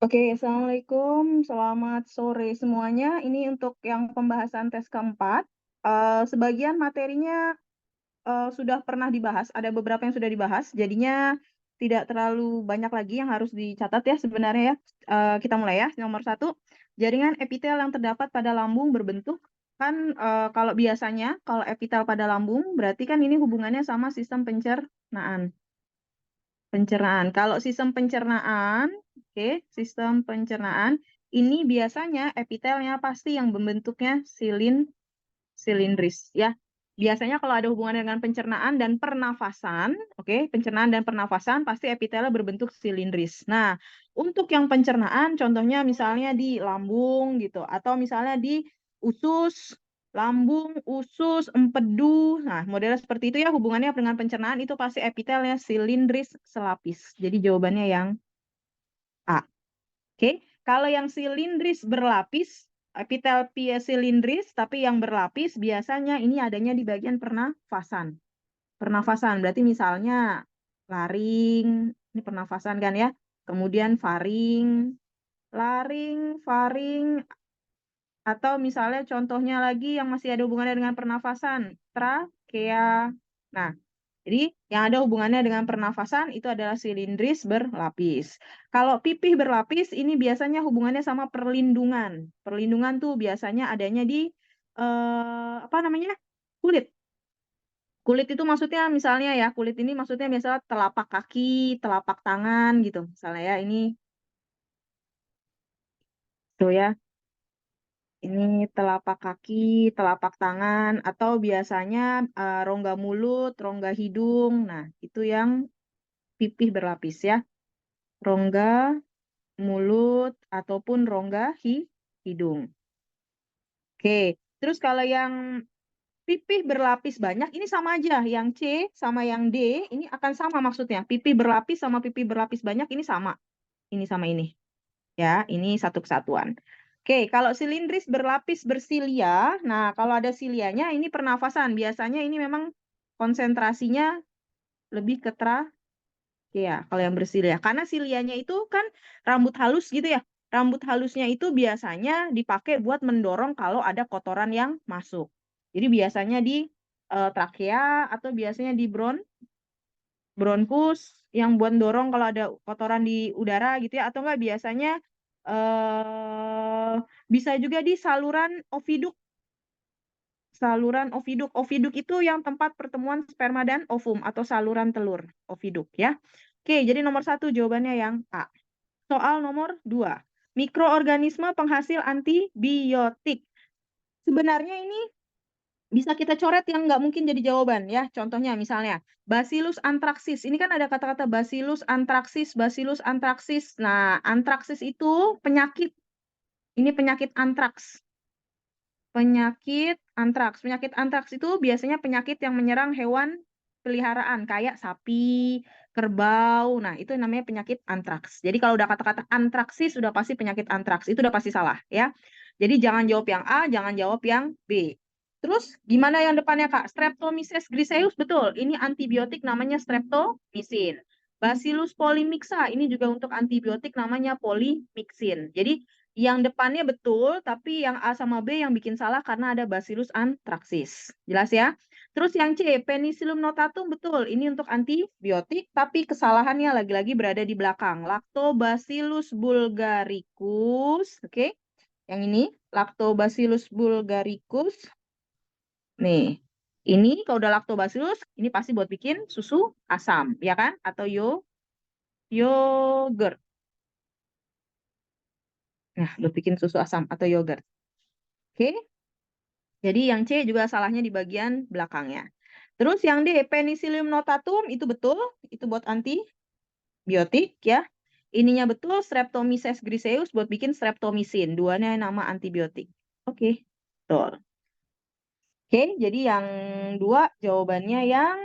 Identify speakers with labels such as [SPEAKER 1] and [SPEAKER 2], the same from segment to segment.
[SPEAKER 1] Oke, Assalamualaikum. Selamat sore semuanya. Ini untuk yang pembahasan tes keempat. Sebagian materinya sudah pernah dibahas, ada beberapa yang sudah dibahas, jadinya tidak terlalu banyak lagi yang harus dicatat ya sebenarnya ya. Kita mulai ya. Nomor satu, jaringan epitel yang terdapat pada lambung berbentuk kan kalau biasanya kalau epitel pada lambung berarti kan ini hubungannya sama sistem pencernaan. Kalau sistem pencernaan, oke, sistem pencernaan ini biasanya epitelnya pasti yang membentuknya silindris ya. Biasanya kalau ada hubungan dengan pencernaan dan pernafasan, oke, pencernaan dan pernafasan pasti epitelnya berbentuk silindris. Nah, untuk yang pencernaan contohnya misalnya di lambung gitu atau misalnya di usus, lambung, usus, empedu. Nah, modelnya seperti itu ya hubungannya dengan pencernaan itu pasti epitelnya silindris selapis. Jadi jawabannya yang A. Oke, kalau yang silindris berlapis, epitel pia silindris, tapi yang berlapis biasanya ini adanya di bagian pernafasan. Pernafasan berarti misalnya laring, ini pernafasan kan ya. Kemudian laring, faring, atau misalnya contohnya lagi yang masih ada hubungannya dengan pernafasan, trakea. Nah, jadi yang ada hubungannya dengan pernafasan itu adalah silindris berlapis. Kalau pipih berlapis ini biasanya hubungannya sama perlindungan. Perlindungan tuh biasanya adanya di apa namanya? Kulit. Kulit itu maksudnya misalnya ya, kulit ini maksudnya misalnya telapak kaki, telapak tangan gitu. Misalnya ya ini tuh ya. Ini telapak kaki, telapak tangan, atau biasanya rongga mulut, rongga hidung. Nah, itu yang pipih berlapis ya. Rongga mulut ataupun rongga hidung. Oke, terus kalau yang pipih berlapis banyak, ini sama aja. Yang C sama yang D, ini akan sama maksudnya. Pipih berlapis sama pipih berlapis banyak, ini sama. Ini sama ini. Ya, ini satu kesatuan. Oke, kalau silindris berlapis bersilia, nah kalau ada silianya ini pernafasan. Biasanya ini memang konsentrasinya lebih ke ya, kalau yang bersilia. Karena silianya itu kan rambut halus gitu ya. Rambut halusnya itu biasanya dipakai buat mendorong kalau ada kotoran yang masuk. Jadi biasanya di trakea atau biasanya di bronkus yang buat dorong kalau ada kotoran di udara gitu ya. Atau enggak biasanya bisa juga di saluran oviduk. Saluran oviduk. Oviduk itu yang tempat pertemuan sperma dan ovum atau saluran telur. Oviduk ya. Oke, jadi nomor satu jawabannya yang A. Soal nomor 2. Mikroorganisme penghasil antibiotik. Sebenarnya ini bisa kita coret yang nggak mungkin jadi jawaban ya. Contohnya misalnya Bacillus anthracis. Ini kan ada kata-kata Bacillus anthracis, Bacillus anthracis. Nah, anthracis itu penyakit. Ini penyakit antraks. Penyakit antraks. Penyakit antraks itu biasanya penyakit yang menyerang hewan peliharaan kayak sapi, kerbau. Nah, itu namanya penyakit antraks. Jadi kalau udah kata-kata antraksis sudah pasti penyakit antraks. Itu udah pasti salah ya. Jadi jangan jawab yang A, jangan jawab yang B. Terus gimana yang depannya Kak? Streptomyces griseus betul. Ini antibiotik namanya streptomycin. Bacillus polymixa ini juga untuk antibiotik namanya polymyxin. Jadi yang depannya betul, tapi yang A sama B yang bikin salah karena ada Bacillus anthracis. Jelas ya? Terus yang C, Penicillium notatum betul. Ini untuk antibiotik, tapi kesalahannya lagi-lagi berada di belakang. Lactobacillus bulgaricus. Oke, yang ini Lactobacillus bulgaricus. Nih, ini kalau udah lactobacillus, ini pasti buat bikin susu asam, ya kan? Atau yogurt. Nah, buat bikin susu asam atau yogurt. Oke, jadi yang C juga salahnya di bagian belakangnya. Terus yang D, Penicillium notatum itu betul, itu buat antibiotik ya. Ininya betul, Streptomyces griseus buat bikin streptomycin. Duanya nama antibiotik. Oke, betul. Oke, jadi yang dua jawabannya yang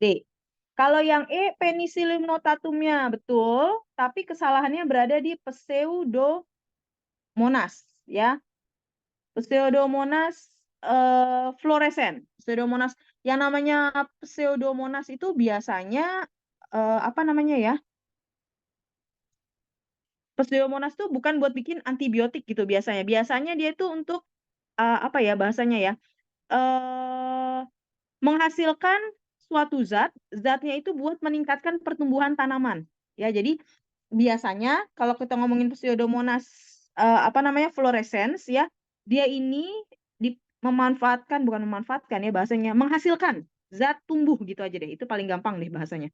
[SPEAKER 1] D. Kalau yang E, Penicillium notatumnya betul, tapi kesalahannya berada di Pseudomonas ya. Pseudomonas fluorescens. Pseudomonas yang namanya Pseudomonas itu biasanya apa namanya ya? Pseudomonas tuh bukan buat bikin antibiotik gitu biasanya. Biasanya dia itu untuk apa ya bahasanya ya? eh Menghasilkan suatu zatnya itu buat meningkatkan pertumbuhan tanaman. Ya, jadi biasanya kalau kita ngomongin Pseudomonas apa namanya fluorescens ya, dia ini bukan memanfaatkan ya bahasanya, menghasilkan zat tumbuh gitu aja deh. Itu paling gampang deh bahasanya.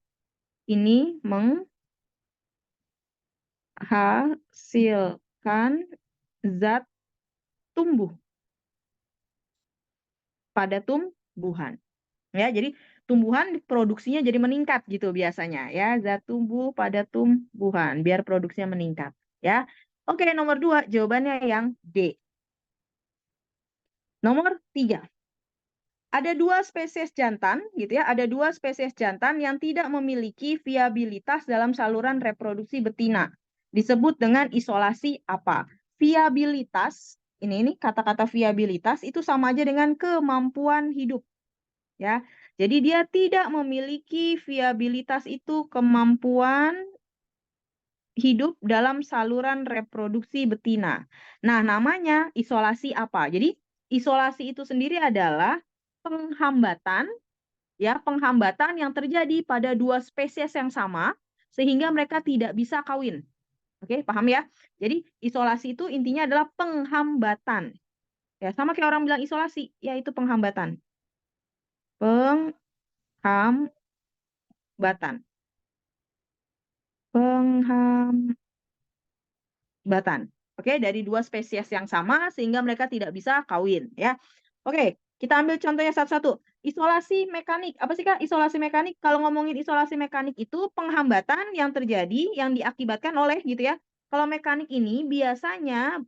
[SPEAKER 1] Ini menghasilkan zat tumbuh pada tumbuhan. Ya, jadi tumbuhan produksinya jadi meningkat gitu biasanya ya, zat tumbuh pada tumbuhan biar produksinya meningkat ya. Oke, nomor 2 jawabannya yang D. Nomor 3, ada 2 spesies jantan gitu ya, ada 2 spesies jantan yang tidak memiliki viabilitas dalam saluran reproduksi betina. Disebut dengan isolasi apa? Viabilitas, ini kata-kata viabilitas itu sama aja dengan kemampuan hidup ya. Jadi dia tidak memiliki viabilitas itu kemampuan hidup dalam saluran reproduksi betina. Nah, namanya isolasi apa? Jadi isolasi itu sendiri adalah penghambatan ya, penghambatan yang terjadi pada 2 spesies yang sama sehingga mereka tidak bisa kawin. Oke, paham ya? Jadi isolasi itu intinya adalah penghambatan. Ya, sama kayak orang bilang isolasi, yaitu penghambatan. Penghambatan. Penghambatan. Oke, dari 2 spesies yang sama sehingga mereka tidak bisa kawin ya. Oke, kita ambil contohnya satu-satu. Isolasi mekanik. Apa sih Kak isolasi mekanik? Kalau ngomongin isolasi mekanik itu penghambatan yang terjadi yang diakibatkan oleh gitu ya. Kalau mekanik ini biasanya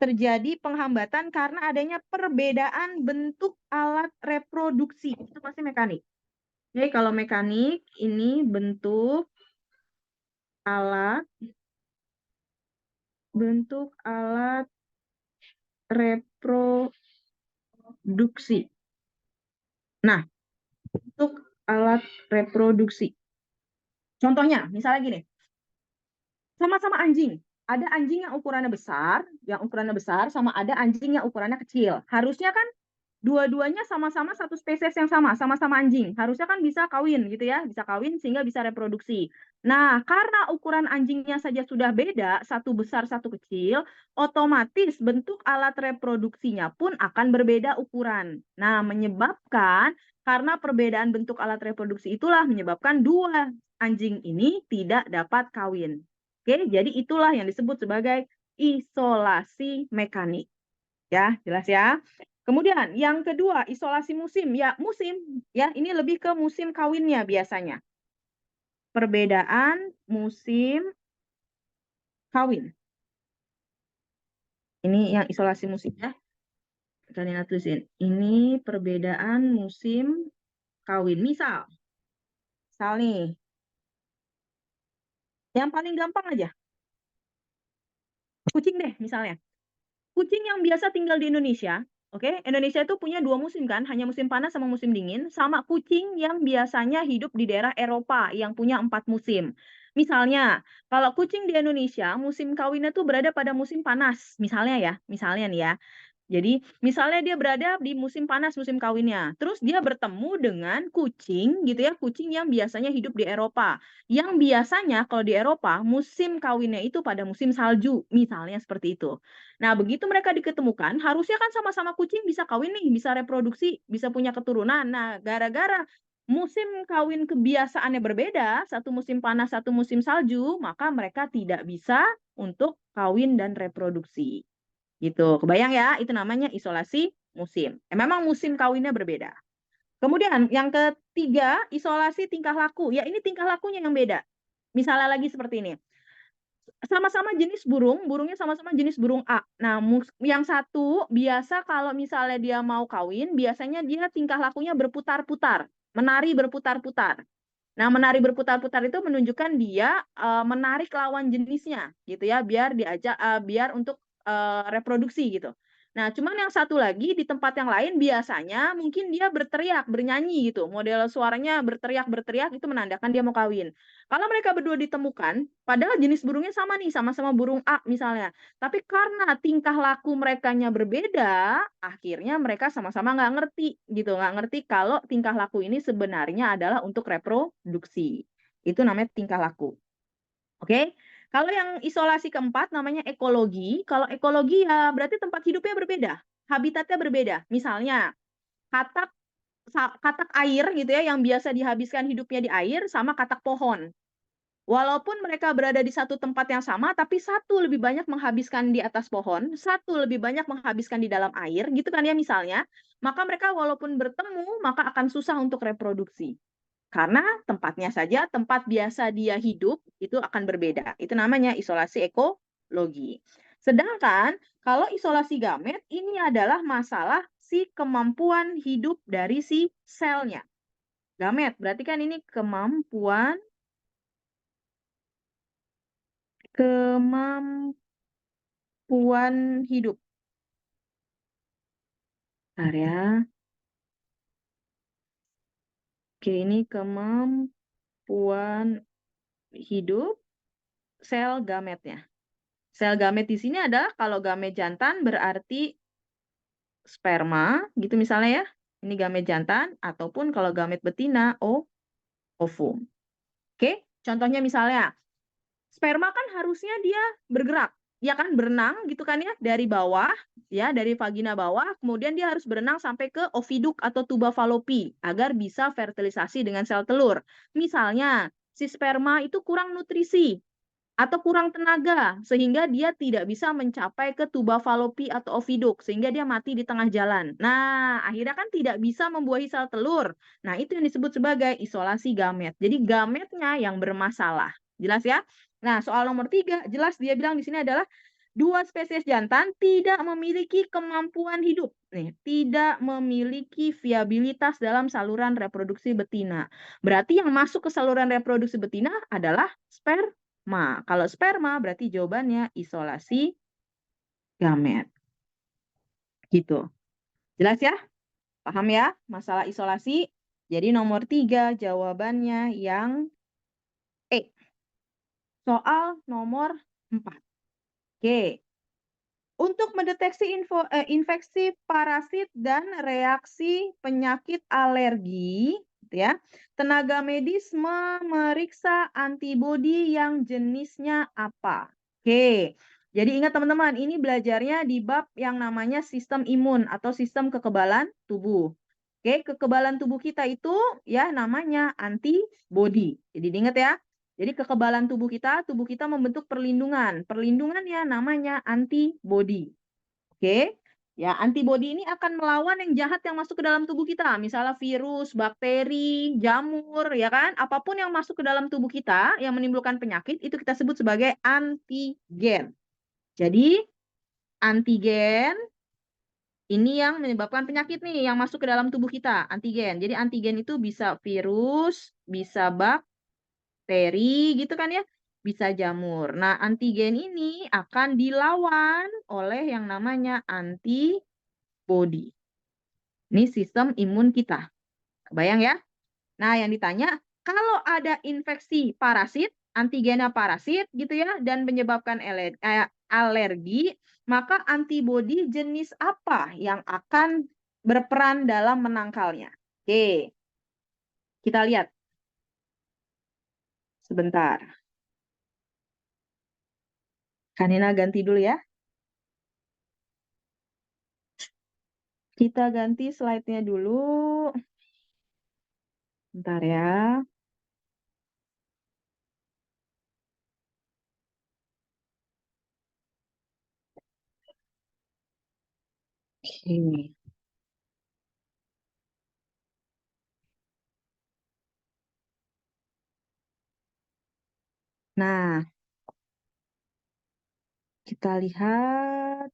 [SPEAKER 1] terjadi penghambatan karena adanya perbedaan bentuk alat reproduksi. Itu pasti mekanik. Jadi kalau mekanik ini bentuk alat reproduksi. Nah, bentuk alat reproduksi. Contohnya, misalnya gini, sama-sama anjing. Ada anjing yang ukurannya besar, sama ada anjing yang ukurannya kecil. Harusnya kan dua-duanya sama-sama satu spesies yang sama-sama anjing. Harusnya kan bisa kawin gitu ya, bisa kawin sehingga bisa reproduksi. Nah, karena ukuran anjingnya saja sudah beda, satu besar, satu kecil, otomatis bentuk alat reproduksinya pun akan berbeda ukuran. Nah, menyebabkan karena perbedaan bentuk alat reproduksi itulah menyebabkan 2 anjing ini tidak dapat kawin. Oke, jadi itulah yang disebut sebagai isolasi mekanik. Ya, jelas ya. Kemudian yang kedua, isolasi musim. Ya, musim. Ya, ini lebih ke musim kawinnya biasanya. Perbedaan musim kawin. Ini yang isolasi musim ya. Kalian tulisin. Ini perbedaan musim kawin. Misal nih. Yang paling gampang aja. Kucing deh misalnya. Kucing yang biasa tinggal di Indonesia, oke, Indonesia itu punya 2 musim kan, hanya musim panas sama musim dingin, sama kucing yang biasanya hidup di daerah Eropa yang punya 4 musim. Misalnya, kalau kucing di Indonesia, musim kawinnya tuh berada pada musim panas, misalnya nih ya. Jadi, misalnya dia berada di musim panas, musim kawinnya. Terus dia bertemu dengan kucing gitu ya, kucing yang biasanya hidup di Eropa. Yang biasanya kalau di Eropa, musim kawinnya itu pada musim salju, misalnya seperti itu. Nah, begitu mereka diketemukan, harusnya kan sama-sama kucing bisa kawin nih, bisa reproduksi, bisa punya keturunan. Nah, gara-gara musim kawin kebiasaannya berbeda, satu musim panas, satu musim salju, maka mereka tidak bisa untuk kawin dan reproduksi. Gitu. Kebayang ya, itu namanya isolasi musim. Memang musim kawinnya berbeda. Kemudian yang ketiga, isolasi tingkah laku. Ya, ini tingkah lakunya yang beda. Misalnya lagi seperti ini. Sama-sama jenis burung, burungnya sama-sama jenis burung A. Nah, yang satu biasa kalau misalnya dia mau kawin, biasanya dia tingkah lakunya berputar-putar, menari berputar-putar. Nah, menari berputar-putar itu menunjukkan dia menarik lawan jenisnya, gitu ya, biar untuk reproduksi gitu. Nah, cuman yang satu lagi di tempat yang lain biasanya mungkin dia berteriak, bernyanyi gitu. Model suaranya berteriak-berteriak itu menandakan dia mau kawin. Kalau mereka berdua ditemukan, padahal jenis burungnya sama nih, sama-sama burung A misalnya. Tapi karena tingkah laku merekanya berbeda, akhirnya mereka sama-sama nggak ngerti gitu, nggak ngerti kalau tingkah laku ini sebenarnya adalah untuk reproduksi. Itu namanya tingkah laku. Oke? Kalau yang isolasi keempat namanya ekologi. Kalau ekologi ya berarti tempat hidupnya berbeda, habitatnya berbeda. Misalnya katak katak air gitu ya yang biasa dihabiskan hidupnya di air sama katak pohon. Walaupun mereka berada di satu tempat yang sama, tapi satu lebih banyak menghabiskan di atas pohon, satu lebih banyak menghabiskan di dalam air, gitu kan ya misalnya. Maka mereka walaupun bertemu, maka akan susah untuk reproduksi. Karena tempatnya saja, tempat biasa dia hidup itu akan berbeda. Itu namanya isolasi ekologi. Sedangkan kalau isolasi gamet ini adalah masalah si kemampuan hidup dari si selnya. Gamet berarti kan ini kemampuan hidup. Bentar ya. Oke, ini kemampuan hidup sel gametnya. Sel gamet di sini adalah kalau gamet jantan berarti sperma, gitu misalnya ya. Ini gamet jantan, ataupun kalau gamet betina, ovum. Oke, contohnya misalnya, sperma kan harusnya dia bergerak, ya kan, berenang gitu kan ya, dari bawah, ya, dari vagina bawah, kemudian dia harus berenang sampai ke oviduk atau tuba falopi, agar bisa fertilisasi dengan sel telur. Misalnya, si sperma itu kurang nutrisi, atau kurang tenaga sehingga dia tidak bisa mencapai ke tuba falopi atau oviduk sehingga dia mati di tengah jalan. Nah, akhirnya kan tidak bisa membuahi sel telur. Nah, itu yang disebut sebagai isolasi gamet. Jadi gametnya yang bermasalah. Jelas ya? Nah, soal nomor 3, jelas dia bilang di sini adalah dua spesies jantan tidak memiliki kemampuan hidup. Nih, tidak memiliki viabilitas dalam saluran reproduksi betina. Berarti yang masuk ke saluran reproduksi betina adalah sperma. Kalau sperma berarti jawabannya isolasi gamet. Gitu. Jelas ya? Paham ya masalah isolasi? Jadi nomor 3 jawabannya yang E. Soal nomor 4. Oke. Untuk mendeteksi infeksi parasit dan reaksi penyakit alergi, gitu ya, tenaga medis memeriksa antibodi yang jenisnya apa? Oke, jadi ingat teman-teman, ini belajarnya di bab yang namanya sistem imun atau sistem kekebalan tubuh. Oke, kekebalan tubuh kita itu ya namanya antibodi. Jadi diingat ya. Jadi kekebalan tubuh kita membentuk perlindungan. Perlindungannya namanya antibodi. Oke. Ya, antibodi ini akan melawan yang jahat yang masuk ke dalam tubuh kita. Misalnya virus, bakteri, jamur, ya kan? Apapun yang masuk ke dalam tubuh kita yang menimbulkan penyakit itu kita sebut sebagai antigen. Jadi, antigen ini yang menyebabkan penyakit nih yang masuk ke dalam tubuh kita, antigen. Jadi antigen itu bisa virus, bisa bakteri gitu kan ya, bisa jamur. Nah, antigen ini akan dilawan oleh yang namanya antibodi. Ini sistem imun kita. Kebayang ya? Nah, yang ditanya, kalau ada infeksi parasit, antigennya parasit gitu ya, dan menyebabkan alergi, maka antibodi jenis apa yang akan berperan dalam menangkalnya? Oke, kita lihat sebentar. Kanina ganti dulu ya. Kita ganti slide-nya dulu. Bentar ya. Oke. Nah, kita lihat.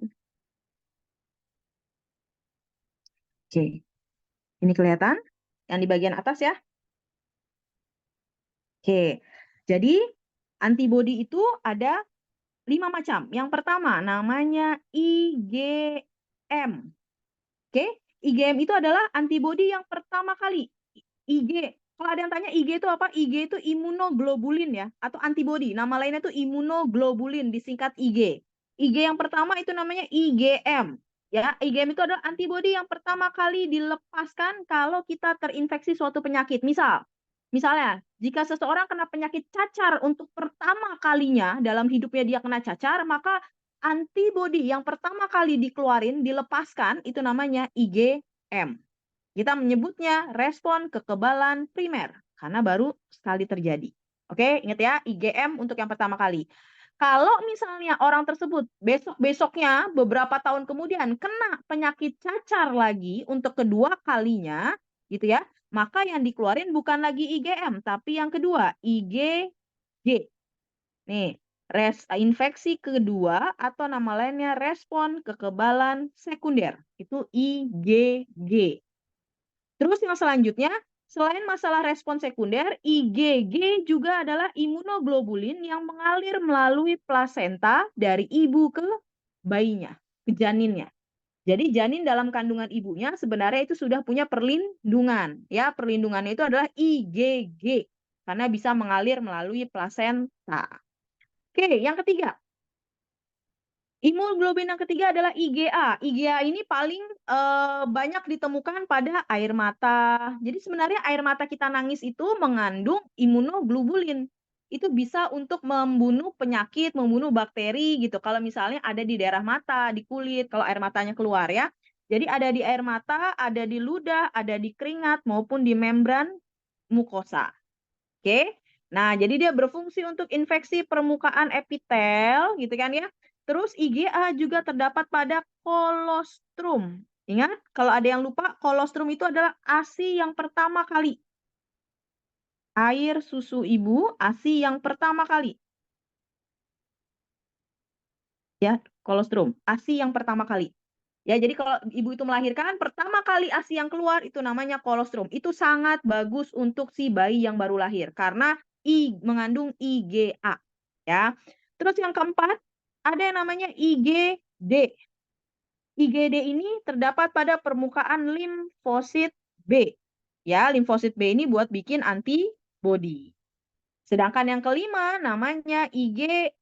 [SPEAKER 1] Oke. Ini kelihatan? Yang di bagian atas ya. Oke. Jadi antibodi itu ada 5 macam. Yang pertama namanya IgG. IgM. Oke, IgM itu adalah antibodi yang pertama kali. IG, kalau ada yang tanya IG itu apa? IG itu imunoglobulin ya, atau antibodi. Nama lainnya itu imunoglobulin, disingkat IG. IG yang pertama itu namanya IgM. Ya, IgM itu adalah antibodi yang pertama kali dilepaskan kalau kita terinfeksi suatu penyakit. Misalnya, jika seseorang kena penyakit cacar untuk pertama kalinya dalam hidupnya dia kena cacar, maka antibodi yang pertama kali dikeluarin, dilepaskan, itu namanya IgM. Kita menyebutnya respon kekebalan primer, karena baru sekali terjadi. Oke, ingat ya, IgM untuk yang pertama kali. Kalau misalnya orang tersebut besok-besoknya, beberapa tahun kemudian, kena penyakit cacar lagi untuk kedua kalinya, gitu ya, maka yang dikeluarin bukan lagi IgM, tapi yang kedua, IgG. Nih, infeksi kedua atau nama lainnya respon kekebalan sekunder. Itu IgG. Terus yang selanjutnya, selain masalah respon sekunder, IgG juga adalah imunoglobulin yang mengalir melalui plasenta dari ibu ke bayinya, ke janinnya. Jadi janin dalam kandungan ibunya sebenarnya itu sudah punya perlindungan. Ya, perlindungannya itu adalah IgG karena bisa mengalir melalui plasenta. Oke, yang ketiga, imunoglobulin yang ketiga adalah IgA. IgA ini paling banyak ditemukan pada air mata. Jadi sebenarnya air mata kita nangis itu mengandung imunoglobulin. Itu bisa untuk membunuh penyakit, membunuh bakteri gitu. Kalau misalnya ada di daerah mata, di kulit, kalau air matanya keluar ya. Jadi ada di air mata, ada di ludah, ada di keringat maupun di membran mukosa. Oke. Nah, jadi dia berfungsi untuk infeksi permukaan epitel gitu kan ya. Terus IgA juga terdapat pada kolostrum. Ingat, kalau ada yang lupa, kolostrum itu adalah ASI yang pertama kali. Air susu ibu, ASI yang pertama kali. Ya, kolostrum, ASI yang pertama kali. Ya, jadi kalau ibu itu melahirkan, pertama kali ASI yang keluar itu namanya kolostrum. Itu sangat bagus untuk si bayi yang baru lahir karena mengandung IgA. Ya. Terus yang keempat, ada yang namanya IgD. IgD ini terdapat pada permukaan limfosit B. Ya, limfosit B ini buat bikin antibodi. Sedangkan yang kelima namanya IgE.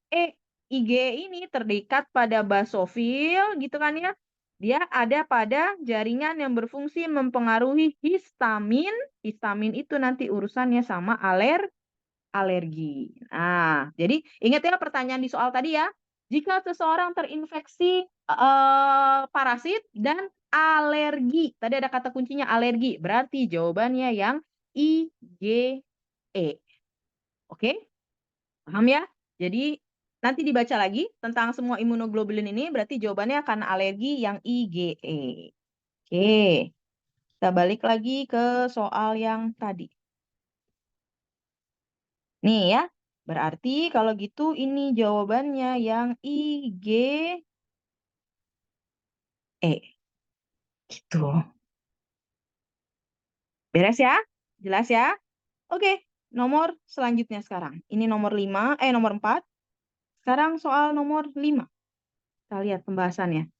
[SPEAKER 1] IgE ini terdekat pada basofil gitu kan ya. Dia ada pada jaringan yang berfungsi mempengaruhi histamin. Histamin itu nanti urusannya sama alergi. Nah, jadi ingat ya pertanyaan di soal tadi ya. Jika seseorang terinfeksi parasit dan alergi, tadi ada kata kuncinya alergi, berarti jawabannya yang IgE. Oke? Paham ya? Jadi nanti dibaca lagi tentang semua imunoglobulin ini, berarti jawabannya karena alergi yang IgE. Oke. Kita balik lagi ke soal yang tadi. Nih ya, berarti kalau gitu ini jawabannya yang IgE. Gitu. Beres ya? Jelas ya? Oke, nomor selanjutnya sekarang. Ini nomor 5, nomor 4. Sekarang soal nomor 5. Kita lihat pembahasannya.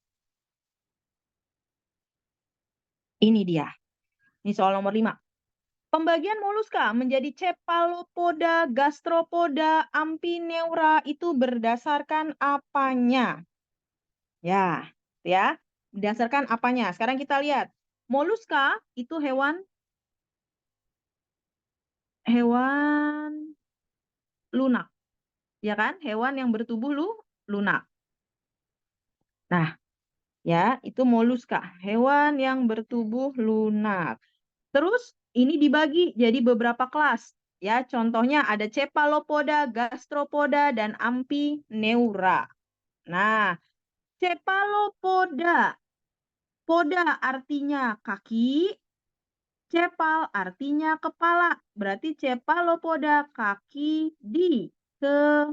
[SPEAKER 1] Ini dia. Ini soal nomor 5. Pembagian moluska menjadi cephalopoda, gastropoda, ampineura itu berdasarkan apanya? Ya, berdasarkan apanya? Sekarang kita lihat. Moluska itu hewan lunak, ya kan? Hewan yang bertubuh lunak. Nah, ya, itu moluska, hewan yang bertubuh lunak. Terus ini dibagi jadi beberapa kelas. Ya, contohnya ada cephalopoda, gastropoda, dan ampineura. Nah, cephalopoda. Poda artinya kaki, cepal artinya kepala. Berarti cephalopoda kaki di kepala.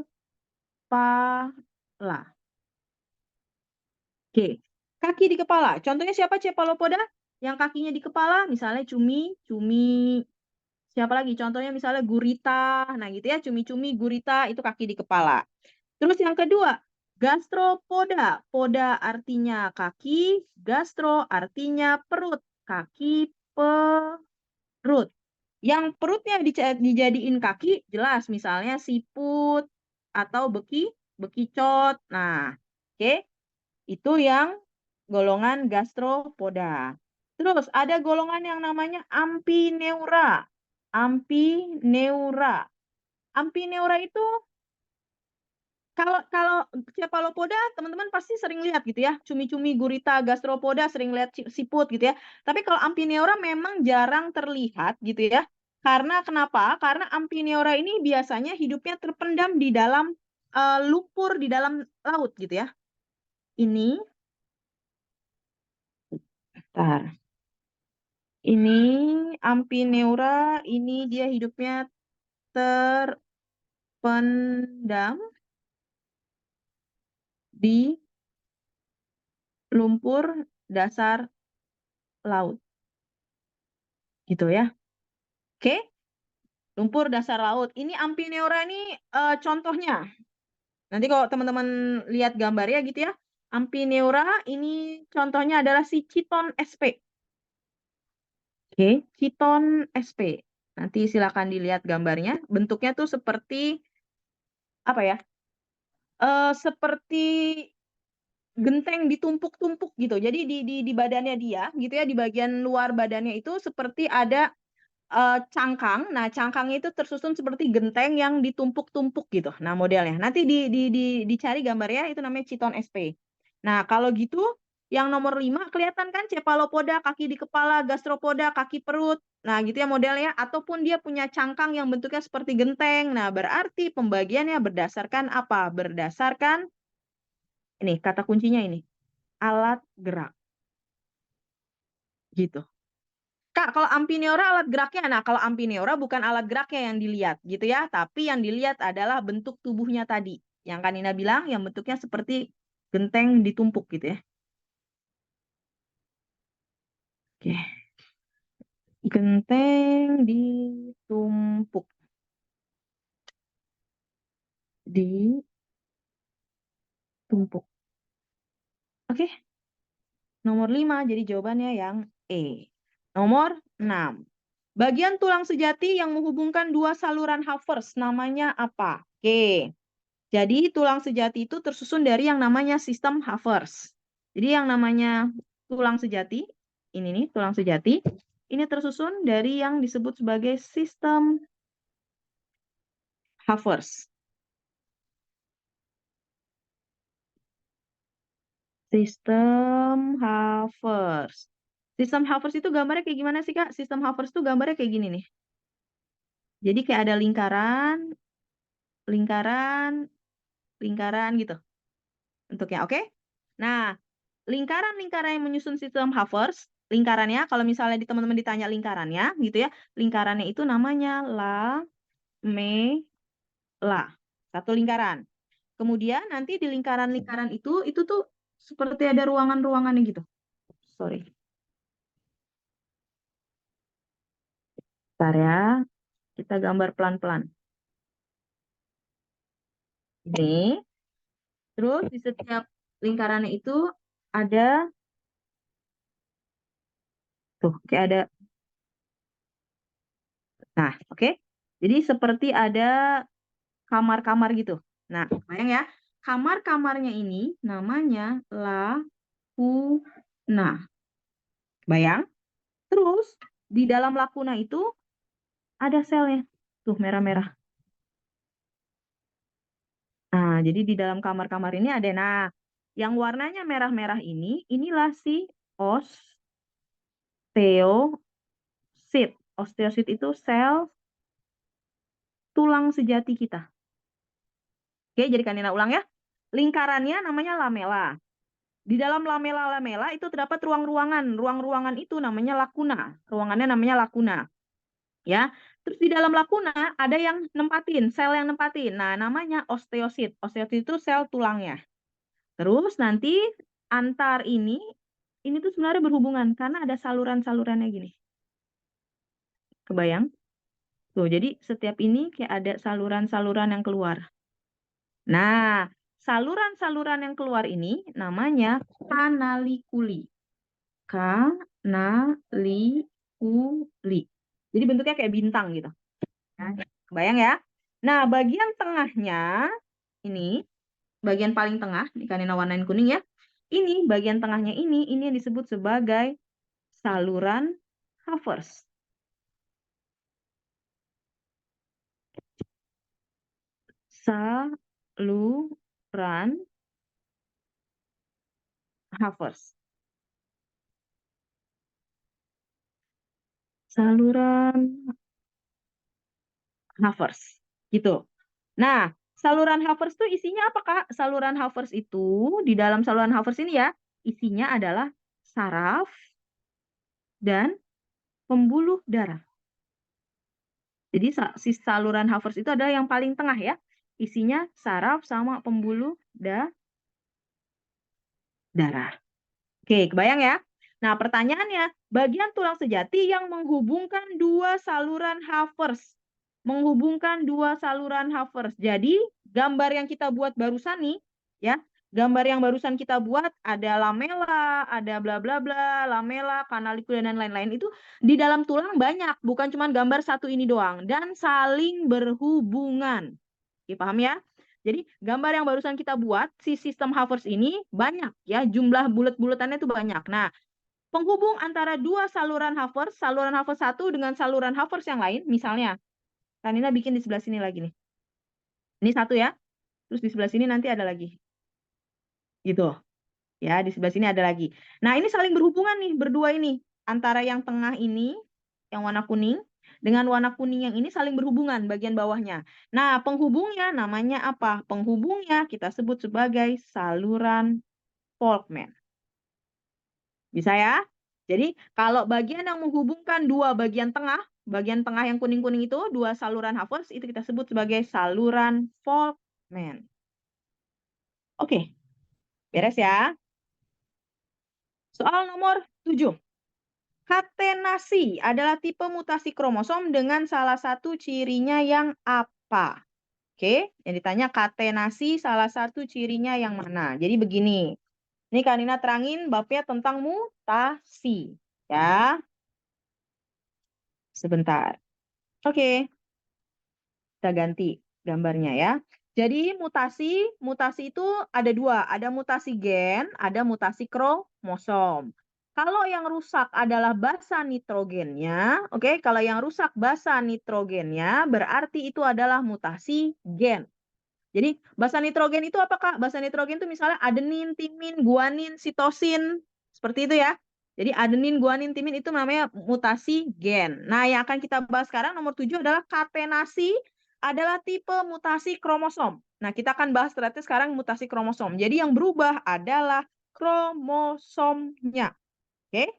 [SPEAKER 1] Oke, kaki di kepala. Contohnya siapa cephalopoda? Yang kakinya di kepala, misalnya cumi. Siapa lagi? Contohnya misalnya gurita. Nah gitu ya, cumi-cumi, gurita itu kaki di kepala. Terus yang kedua, Gastropoda. Poda artinya kaki, gastro artinya perut. Kaki, perut. Yang perutnya dijadiin kaki, jelas. Misalnya siput atau bekicot. Nah, oke. Itu yang golongan gastropoda. Terus ada golongan yang namanya ampineura. Ampineura. Ampineura itu kalau kalau cephalopoda teman-teman pasti sering lihat gitu ya, cumi-cumi gurita, gastropoda sering lihat siput gitu ya. Tapi kalau ampineura memang jarang terlihat gitu ya. Karena kenapa? Karena ampineura ini biasanya hidupnya terpendam di dalam lumpur di dalam laut gitu ya. Ini, bentar. Ini ampineura, ini dia hidupnya terpendam di lumpur dasar laut. Gitu ya. Oke, lumpur dasar laut. Ini ampineura ini contohnya. Nanti kalau teman-teman lihat gambarnya gitu ya. Ampineura ini contohnya adalah si Chiton sp. Oke, Chiton sp. Nanti silakan dilihat gambarnya. Bentuknya tuh seperti apa ya? Seperti genteng ditumpuk-tumpuk gitu. Jadi di badannya dia gitu ya, di bagian luar badannya itu seperti ada cangkang. Nah, cangkangnya itu tersusun seperti genteng yang ditumpuk-tumpuk gitu. Nah, modelnya. Nanti dicari gambarnya itu namanya Chiton sp. Nah, kalau gitu yang nomor 5 kelihatan kan cephalopoda kaki di kepala, gastropoda kaki perut. Nah, gitu ya modelnya ataupun dia punya cangkang yang bentuknya seperti genteng. Nah, berarti pembagiannya berdasarkan apa? Berdasarkan ini kata kuncinya ini, alat gerak gitu. Kak, kalau ampineura alat geraknya, nah kalau ampineura bukan alat geraknya yang dilihat gitu ya, tapi yang dilihat adalah bentuk tubuhnya tadi. Yang Kanina bilang yang bentuknya seperti genteng ditumpuk gitu ya. Oke. Genteng ditumpuk. Ditumpuk. Oke. Nomor 5 jadi jawabannya yang E. Nomor 6. Bagian tulang sejati yang menghubungkan dua saluran Havers namanya apa? Oke. Jadi tulang sejati itu tersusun dari yang namanya sistem Havers. Jadi yang namanya tulang sejati, ini nih tulang sejati, ini tersusun dari yang disebut sebagai sistem Havers. Sistem Havers. Sistem Havers itu gambarnya kayak gimana sih, Kak? Sistem Havers itu gambarnya kayak gini nih. Jadi kayak ada lingkaran, lingkaran, lingkaran gitu bentuknya, oke? Nah, lingkaran-lingkaran yang menyusun sistem Havers, lingkarannya, kalau misalnya di teman-teman ditanya lingkarannya, gitu ya, lingkarannya itu namanya lamela. Satu lingkaran. Kemudian nanti di lingkaran-lingkaran itu tuh seperti ada ruangan-ruangannya gitu. Sorry. Bentar ya, kita gambar pelan-pelan. Ini. Terus di setiap lingkarannya itu ada, tuh, kayak ada. Nah, oke. Jadi seperti ada kamar-kamar gitu. Nah, bayang ya, kamar-kamarnya ini namanya lakuna. Bayang? Terus di dalam lakuna itu ada selnya. Tuh merah-merah. Nah, jadi di dalam kamar-kamar ini ada. Nah, yang warnanya merah-merah ini, inilah si osteosit. Osteosit itu sel tulang sejati kita. Oke, jadi Kanina ulang ya. Lingkarannya namanya lamela. Di dalam lamela-lamela itu terdapat ruang-ruangan. Ruang-ruangan itu namanya lakuna. Ruangannya namanya lakuna. Ya. Terus di dalam lakuna ada yang nempatin, sel yang nempatin. Nah, namanya osteosit. Osteosit itu sel tulangnya. Terus nanti antar ini tuh sebenarnya berhubungan karena ada saluran-salurannya gini. Kebayang? Tuh, jadi setiap ini kayak ada saluran-saluran yang keluar. Nah, saluran-saluran yang keluar ini namanya kanalikuli. Kanalikuli. Jadi bentuknya kayak bintang gitu. Nah, kebayang ya? Nah, bagian tengahnya ini, bagian paling tengah, ini Kanina warnain kuning ya. Ini bagian tengahnya ini yang disebut sebagai saluran Havers. Saluran Havers. Saluran Havers. Gitu. Nah, saluran Havers itu isinya apa, Kak? Saluran Havers itu, di dalam saluran Havers ini ya, isinya adalah saraf dan pembuluh darah. Jadi si saluran Havers itu adalah yang paling tengah ya. Isinya saraf sama pembuluh darah. Oke, kebayang ya? Nah, pertanyaannya, bagian tulang sejati yang menghubungkan dua saluran Havers. Menghubungkan dua saluran Havers. Jadi, gambar yang kita buat barusan nih, ya. Gambar yang barusan kita buat ada lamela, ada bla bla bla, lamela, kanalikula dan lain-lain itu di dalam tulang banyak, bukan cuma gambar satu ini doang dan saling berhubungan. Oke, paham ya? Jadi gambar yang barusan kita buat, si sistem Havers ini banyak ya, jumlah bulat-bulatannya itu banyak. Nah, penghubung antara dua saluran Havers 1 dengan saluran Havers yang lain, misalnya, Kanina bikin di sebelah sini lagi nih. Ini satu ya, terus di sebelah sini nanti ada lagi. Gitu. Ya, di sebelah sini ada lagi. Nah, ini saling berhubungan nih, berdua ini. Antara yang tengah ini, yang warna kuning, dengan warna kuning yang ini saling berhubungan bagian bawahnya. Nah, penghubungnya namanya apa? Penghubungnya kita sebut sebagai saluran Volkmann. Bisa ya? Jadi, kalau bagian yang menghubungkan dua bagian tengah yang kuning-kuning itu, dua saluran Havers, itu kita sebut sebagai saluran Volkmann. Oke, beres ya. Soal nomor 7. Katenasi adalah tipe mutasi kromosom dengan salah satu cirinya yang apa? Oke, yang ditanya katenasi salah satu cirinya yang mana? Jadi begini. Ini Kanina terangin babnya tentang mutasi. Ya, sebentar. Oke, kita ganti gambarnya ya. Jadi mutasi itu ada dua. Ada mutasi gen, ada mutasi kromosom. Kalau yang rusak adalah basa nitrogennya, oke, kalau yang rusak basa nitrogennya berarti itu adalah mutasi gen. Jadi basa nitrogen itu apa, Kak? Basa nitrogen itu misalnya adenin, timin, guanin, sitosin, seperti itu ya. Jadi adenin, guanin, timin itu namanya mutasi gen. Nah, yang akan kita bahas sekarang nomor 7 adalah katenasi adalah tipe mutasi kromosom. Nah, kita akan bahas ternyata sekarang mutasi kromosom. Jadi yang berubah adalah kromosomnya. Oke?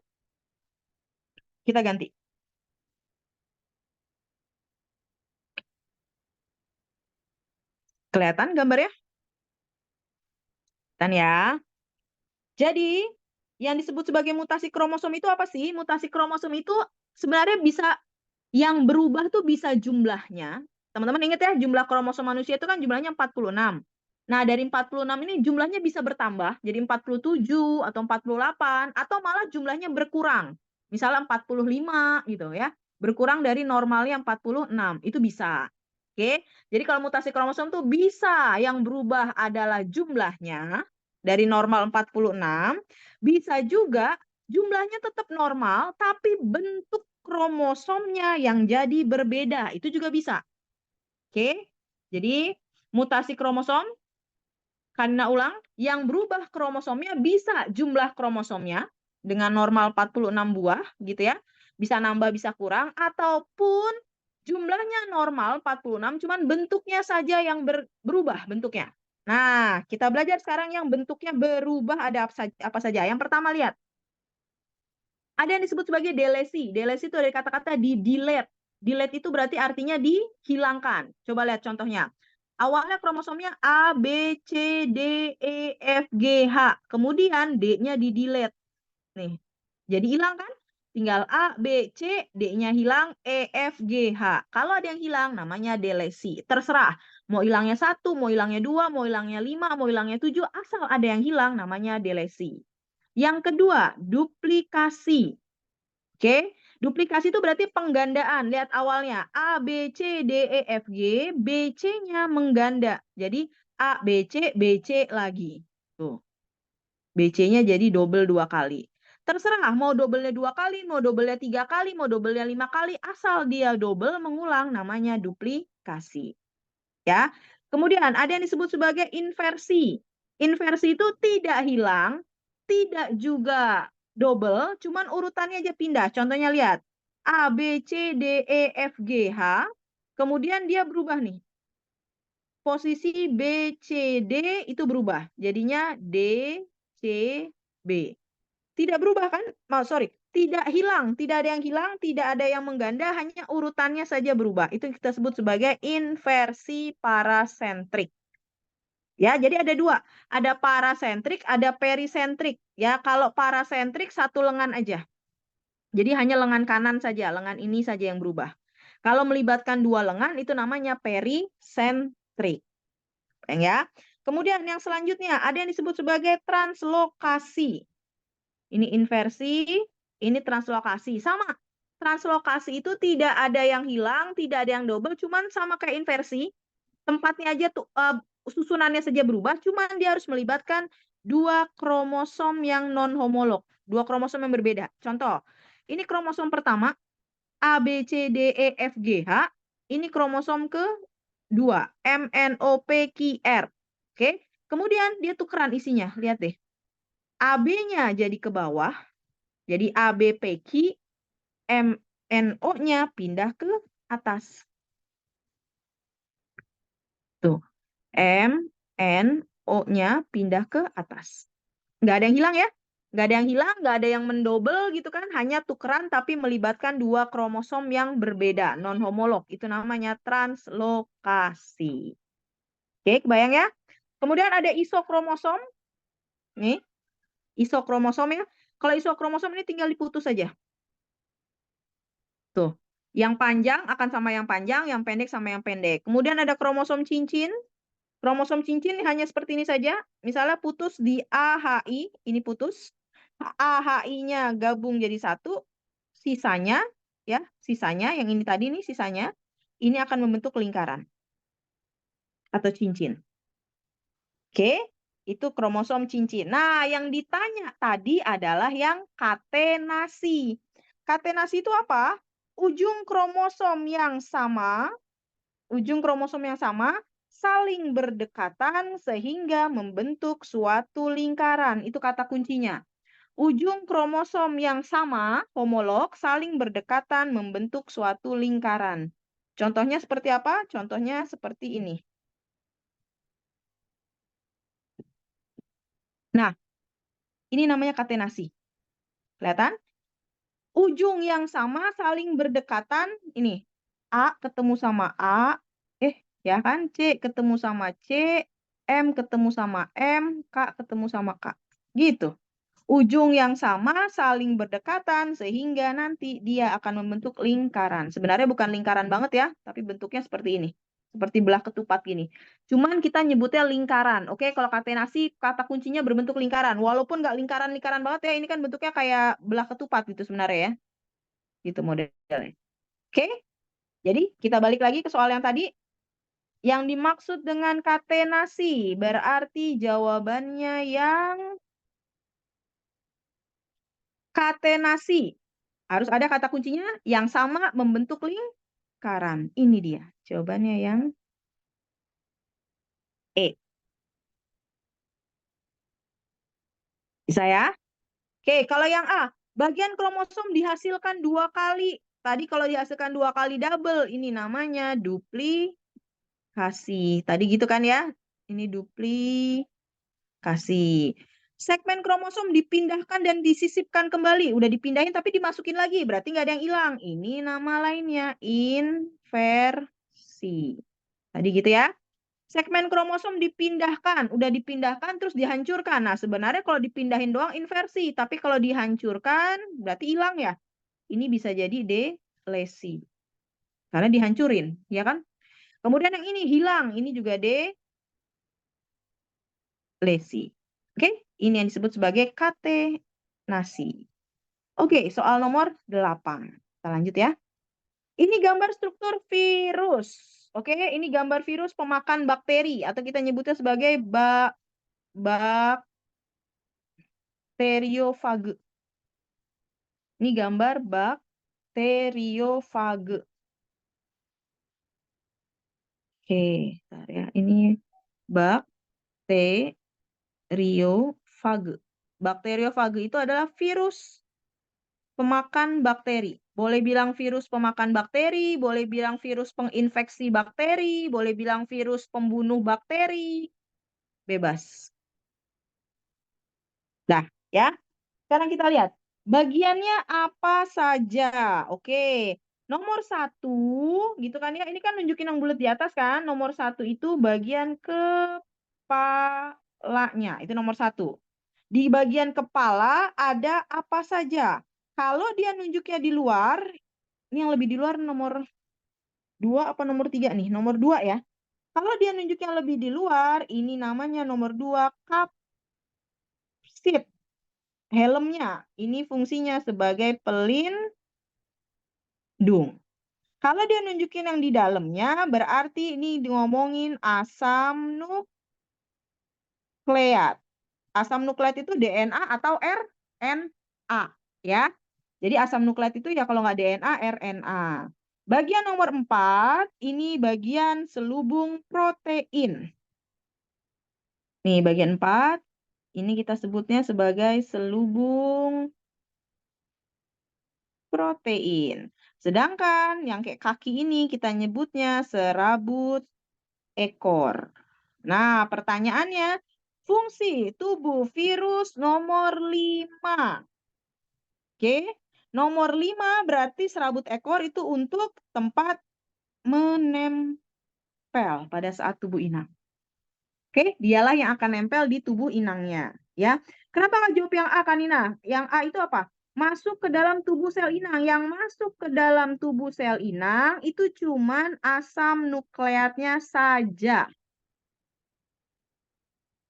[SPEAKER 1] Kita ganti. Kelihatan gambarnya? Kelihatan ya? Jadi, yang disebut sebagai mutasi kromosom itu apa sih? Mutasi kromosom itu sebenarnya bisa, yang berubah tuh bisa jumlahnya. Teman-teman ingat ya, jumlah kromosom manusia itu kan jumlahnya 46. Nah, dari 46 ini jumlahnya bisa bertambah jadi 47 atau 48 atau malah jumlahnya berkurang. Misalnya 45 gitu ya. Berkurang dari normalnya 46. Itu bisa. Oke. Jadi kalau mutasi kromosom tuh bisa yang berubah adalah jumlahnya dari normal 46, bisa juga jumlahnya tetap normal tapi bentuk kromosomnya yang jadi berbeda. Itu juga bisa. Oke. Jadi mutasi kromosom, karena ulang, yang berubah kromosomnya bisa jumlah kromosomnya dengan normal 46 buah gitu ya. Bisa nambah, bisa kurang, ataupun jumlahnya normal 46, cuman bentuknya saja yang berubah bentuknya. Nah, kita belajar sekarang yang bentuknya berubah ada apa saja. Yang pertama lihat. Ada yang disebut sebagai delesi. Delesi itu dari kata-kata di delete. Delete itu berarti artinya dihilangkan. Coba lihat contohnya. Awalnya kromosomnya A, B, C, D, E, F, G, H. Kemudian D-nya di delete. Nih. Jadi hilang kan? Tinggal A, B, C, D-nya hilang, E, F, G, H. Kalau ada yang hilang namanya delesi. Terserah. Mau hilangnya 1, mau hilangnya 2, mau hilangnya 5, mau hilangnya 7, asal ada yang hilang namanya delesi. Yang kedua, duplikasi. Oke, duplikasi itu berarti penggandaan. Lihat awalnya A, B, C, D, E, F, G, B, C-nya mengganda. Jadi A, B, C lagi. Tuh. BC-nya jadi double 2 kali. Terserah mau double-nya 2 kali, mau double-nya 3 kali, mau double-nya 5 kali, asal dia double mengulang namanya duplikasi. Ya. Kemudian ada yang disebut sebagai inversi. Inversi itu tidak hilang, tidak juga double, cuman urutannya aja pindah. Contohnya lihat. A, B, C, D, E, F, G, H. Kemudian dia berubah nih. Posisi B, C, D itu berubah. Jadinya D, C, B. Tidak berubah kan? Sorry, tidak hilang. Tidak ada yang hilang, tidak ada yang mengganda, hanya urutannya saja berubah. Itu kita sebut sebagai inversi parasentrik. Ya, jadi ada dua. Ada parasentrik, ada perisentrik. Ya, kalau parasentrik satu lengan aja. Jadi hanya lengan kanan saja, lengan ini saja yang berubah. Kalau melibatkan dua lengan itu namanya perisentrik. Ya. Kemudian yang selanjutnya ada yang disebut sebagai translokasi. Ini inversi, ini translokasi. Sama. Translokasi itu tidak ada yang hilang, tidak ada yang double, cuman sama kayak inversi. Tempatnya aja tuh susunannya saja berubah, cuman dia harus melibatkan dua kromosom yang non homolog, dua kromosom yang berbeda. Contoh, ini kromosom pertama A B C D E F G H, ini kromosom kedua M N O P Q R. Oke, kemudian dia tukeran isinya, lihat deh. AB-nya jadi ke bawah, jadi ABPQ, MNO-nya pindah ke atas. Tuh. MNO-nya pindah ke atas. Nggak ada yang hilang ya? Nggak ada yang hilang, nggak ada yang mendobel gitu kan. Hanya tukeran tapi melibatkan dua kromosom yang berbeda, non-homolog. Itu namanya translokasi. Oke, kebayang ya? Kemudian ada isokromosom. Nih, isokromosom ya. Kalau isokromosom ini tinggal diputus saja. Tuh. Yang panjang akan sama yang panjang, yang pendek sama yang pendek. Kemudian ada kromosom cincin. Kromosom cincin hanya seperti ini saja. Misalnya putus di AHI, ini putus. AHI-nya gabung jadi satu. Sisanya, ya, sisanya yang ini tadi nih sisanya, ini akan membentuk lingkaran atau cincin. Oke, itu kromosom cincin. Nah, yang ditanya tadi adalah yang katenasi. Katenasi itu apa? Ujung kromosom yang sama saling berdekatan sehingga membentuk suatu lingkaran. Itu kata kuncinya. Ujung kromosom yang sama, homolog, saling berdekatan membentuk suatu lingkaran. Contohnya seperti apa? Contohnya seperti ini. Nah, ini namanya katenasi. Kelihatan? Ujung yang sama saling berdekatan. Ini. A ketemu sama A. Ya kan? C ketemu sama C. M ketemu sama M. K ketemu sama K. Gitu. Ujung yang sama saling berdekatan sehingga nanti dia akan membentuk lingkaran. Sebenarnya bukan lingkaran banget ya, tapi bentuknya seperti ini. Seperti belah ketupat gini. Cuman kita nyebutnya lingkaran. Oke, kalau katenasi kata kuncinya berbentuk lingkaran. Walaupun nggak lingkaran-lingkaran banget ya, ini kan bentuknya kayak belah ketupat gitu sebenarnya ya. Gitu modelnya. Oke, jadi kita balik lagi ke soal yang tadi. Yang dimaksud dengan katenasi berarti jawabannya yang katenasi. Harus ada kata kuncinya yang sama membentuk lingkaran. Ini dia. Jawabannya yang E. Bisa ya? Oke, kalau yang A, bagian kromosom dihasilkan 2 kali. Tadi kalau dihasilkan 2 kali double, ini namanya duplikasi. Tadi gitu kan ya? Ini duplikasi. Segmen kromosom dipindahkan dan disisipkan kembali. Udah dipindahin tapi dimasukin lagi. Berarti nggak ada yang hilang. Ini nama lainnya. Inversi. Tadi gitu ya. Segmen kromosom dipindahkan. Udah dipindahkan terus dihancurkan. Nah sebenarnya kalau dipindahin doang inversi. Tapi kalau dihancurkan berarti hilang ya. Ini bisa jadi delesi. Karena dihancurin. Ya kan? Kemudian yang ini hilang, ini juga delesi. Oke, ini yang disebut sebagai katenasi. Oke, soal nomor 8. Kita lanjut ya. Ini gambar struktur virus. Oke, ini gambar virus pemakan bakteri atau kita nyebutnya sebagai bakteriofage. Ini gambar bakteriofage. Oke, bentar ya. Ini bakteriofage. Bakteriofage itu adalah virus pemakan bakteri. Boleh bilang virus pemakan bakteri, boleh bilang virus penginfeksi bakteri, boleh bilang virus pembunuh bakteri. Bebas. Nah, ya. Sekarang kita lihat. Bagiannya apa saja? Oke. Nomor 1, gitu kan ya. Ini kan nunjukin yang bulat di atas kan. Nomor 1 itu bagian kepalanya. Itu nomor 1. Di bagian kepala ada apa saja? Kalau dia nunjuknya di luar, ini yang lebih di luar nomor 2 apa nomor 3 nih? Nomor 2 ya. Kalau dia nunjuknya lebih di luar, ini namanya nomor 2 kapsid. Helmnya, ini fungsinya sebagai pelindung. Kalau dia nunjukin yang di dalamnya, berarti ini ngomongin asam nukleat. Asam nukleat itu DNA atau RNA, ya. Jadi asam nukleat itu ya kalau nggak DNA, RNA. Bagian nomor 4, ini bagian selubung protein. Nih, bagian 4, ini kita sebutnya sebagai selubung protein. Sedangkan yang kayak kaki ini kita nyebutnya serabut ekor. Nah, pertanyaannya, fungsi tubuh virus nomor 5. Oke, nomor 5 berarti serabut ekor itu untuk tempat menempel pada saat tubuh inang. Oke, dialah yang akan nempel di tubuh inangnya. Ya, kenapa nggak jawab yang A, Kanina? Yang A itu apa? Masuk ke dalam tubuh sel inang. Yang masuk ke dalam tubuh sel inang itu cuman asam nukleatnya saja.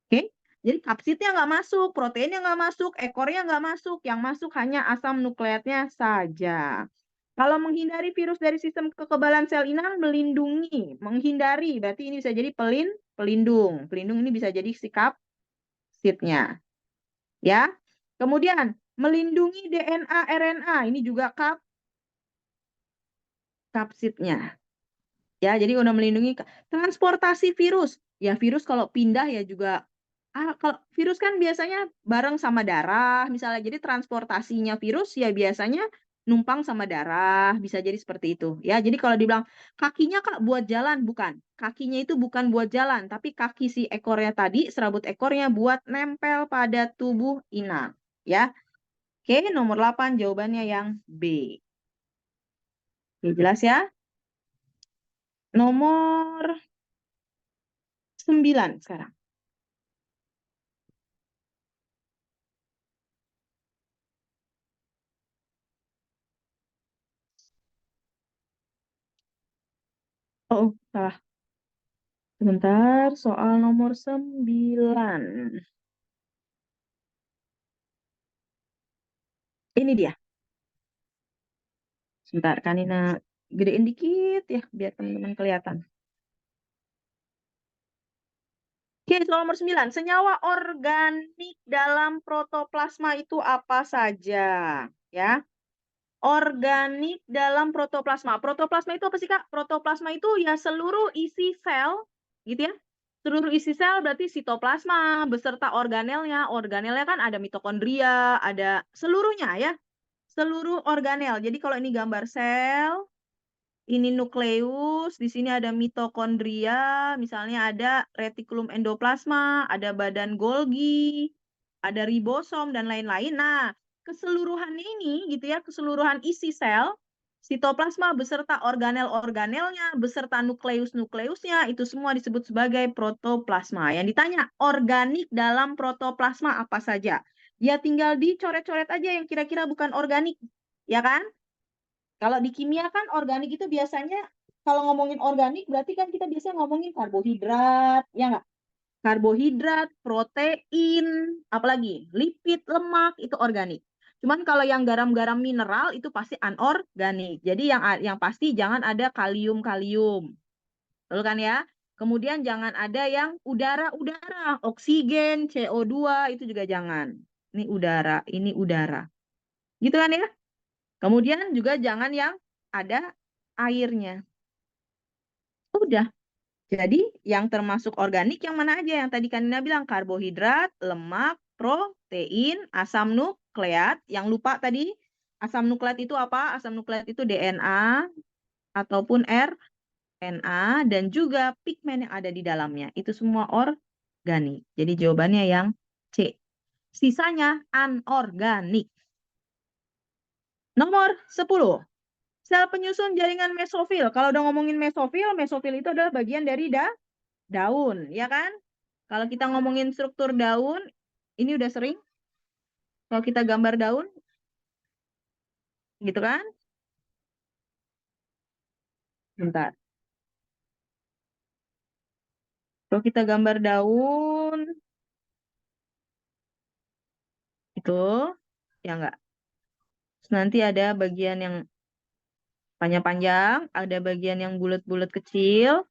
[SPEAKER 1] Oke, jadi kapsidnya nggak masuk, proteinnya nggak masuk, ekornya nggak masuk. Yang masuk hanya asam nukleatnya saja. Kalau menghindari virus dari sistem kekebalan sel inang, melindungi, menghindari, berarti ini bisa jadi pelindung. Pelindung ini bisa jadi si kapsidnya. Ya. Kemudian, melindungi DNA, RNA, ini juga kapsidnya. Ya, jadi udah melindungi transportasi virus. Ya, virus kalau pindah ya juga kalau virus kan biasanya bareng sama darah, misalnya. Jadi transportasinya virus ya biasanya numpang sama darah, bisa jadi seperti itu. Ya, jadi kalau dibilang kakinya Kak buat jalan, bukan. Kakinya itu bukan buat jalan, tapi kaki si ekornya tadi, serabut ekornya buat nempel pada tubuh inang. Ya. Oke, nomor 8 jawabannya yang B. Oke, jelas ya? Nomor 9 sekarang. Oh, salah. Sebentar, soal nomor 9. Ini dia. Sebentar, Kanina gedein dikit ya, biar teman-teman kelihatan. Oke, soal nomor 9. Senyawa organik dalam protoplasma itu apa saja? Ya. Organik dalam protoplasma. Protoplasma itu apa sih, Kak? Protoplasma itu ya seluruh isi sel, gitu ya. Seluruh isi sel berarti sitoplasma beserta organelnya. Organelnya kan ada mitokondria, ada seluruhnya ya. Seluruh organel. Jadi kalau ini gambar sel, ini nukleus, di sini ada mitokondria, misalnya ada retikulum endoplasma, ada badan Golgi, ada ribosom dan lain-lain. Nah, keseluruhannya ini gitu ya, keseluruhan isi sel, sitoplasma beserta organel-organelnya, beserta nukleus-nukleusnya, itu semua disebut sebagai protoplasma. Yang ditanya, organik dalam protoplasma apa saja? Ya tinggal dicoret-coret aja yang kira-kira bukan organik, ya kan? Kalau di kimia kan organik itu biasanya kalau ngomongin organik berarti kan kita biasanya ngomongin karbohidrat, ya nggak? Karbohidrat, protein, apalagi lipid, lemak itu organik. Cuman kalau yang garam-garam mineral itu pasti anorganik. Jadi yang pasti jangan ada kalium-kalium. Betul kan ya? Kemudian jangan ada yang udara-udara, oksigen, CO2 itu juga jangan. Ini udara. Gitu kan ya? Kemudian juga jangan yang ada airnya. Udah. Jadi yang termasuk organik yang mana aja? Yang tadi Kanina bilang karbohidrat, lemak, protein, asam nukleat. Yang lupa tadi, asam nukleat itu apa? Asam nukleat itu DNA ataupun RNA dan juga pigmen yang ada di dalamnya. Itu semua organik. Jadi jawabannya yang C. Sisanya anorganik. Nomor 10. Sel penyusun jaringan mesofil. Kalau udah ngomongin mesofil, mesofil itu adalah bagian dari daun, ya kan? Kalau kita ngomongin struktur daun, ini udah sering. Kalau kita gambar daun, gitu kan? Bentar. Kalau kita gambar daun, itu, ya enggak. Terus nanti ada bagian yang panjang-panjang, ada bagian yang bulat-bulat kecil,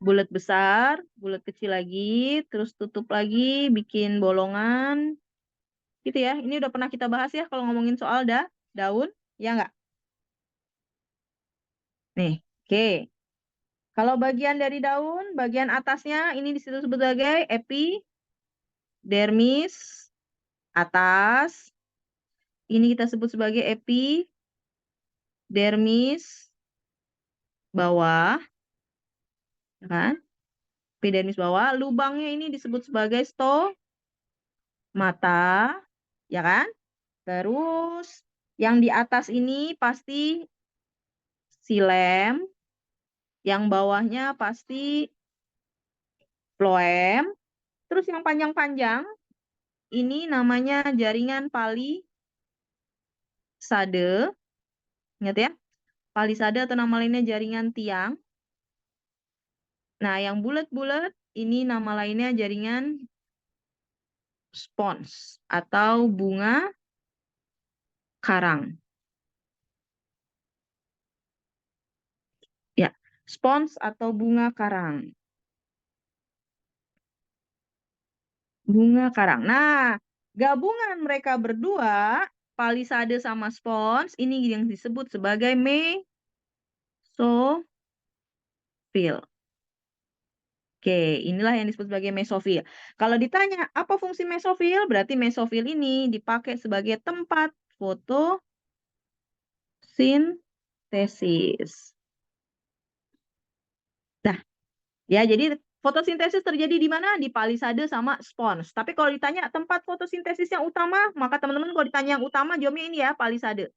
[SPEAKER 1] bulat besar, bulat kecil lagi, terus tutup lagi, bikin bolongan, gitu ya. Ini udah pernah kita bahas ya kalau ngomongin soal daun, ya enggak? Nih, oke. Kalau bagian dari daun, bagian atasnya ini disebut sebagai epidermis atas. Ini kita sebut sebagai epidermis bawah, ya kan? Epidermis bawah. Lubangnya ini disebut sebagai stomata, ya kan? Terus yang di atas ini pasti xilem, yang bawahnya pasti floem. Terus yang panjang-panjang ini namanya jaringan palisade. Ingat ya? Palisade atau nama lainnya jaringan tiang. Nah, yang bulat-bulat ini nama lainnya jaringan spons atau bunga karang. Ya, spons atau bunga karang. Bunga karang. Nah, gabungan mereka berdua, palisade sama spons, ini yang disebut sebagai mesofil. Oke, inilah yang disebut sebagai mesofil. Kalau ditanya apa fungsi mesofil, berarti mesofil ini dipakai sebagai tempat fotosintesis. Nah, ya jadi fotosintesis terjadi di mana? Di palisade sama spons. Tapi kalau ditanya tempat fotosintesis yang utama, maka teman-teman kalau ditanya yang utama jawabnya ini ya, palisade.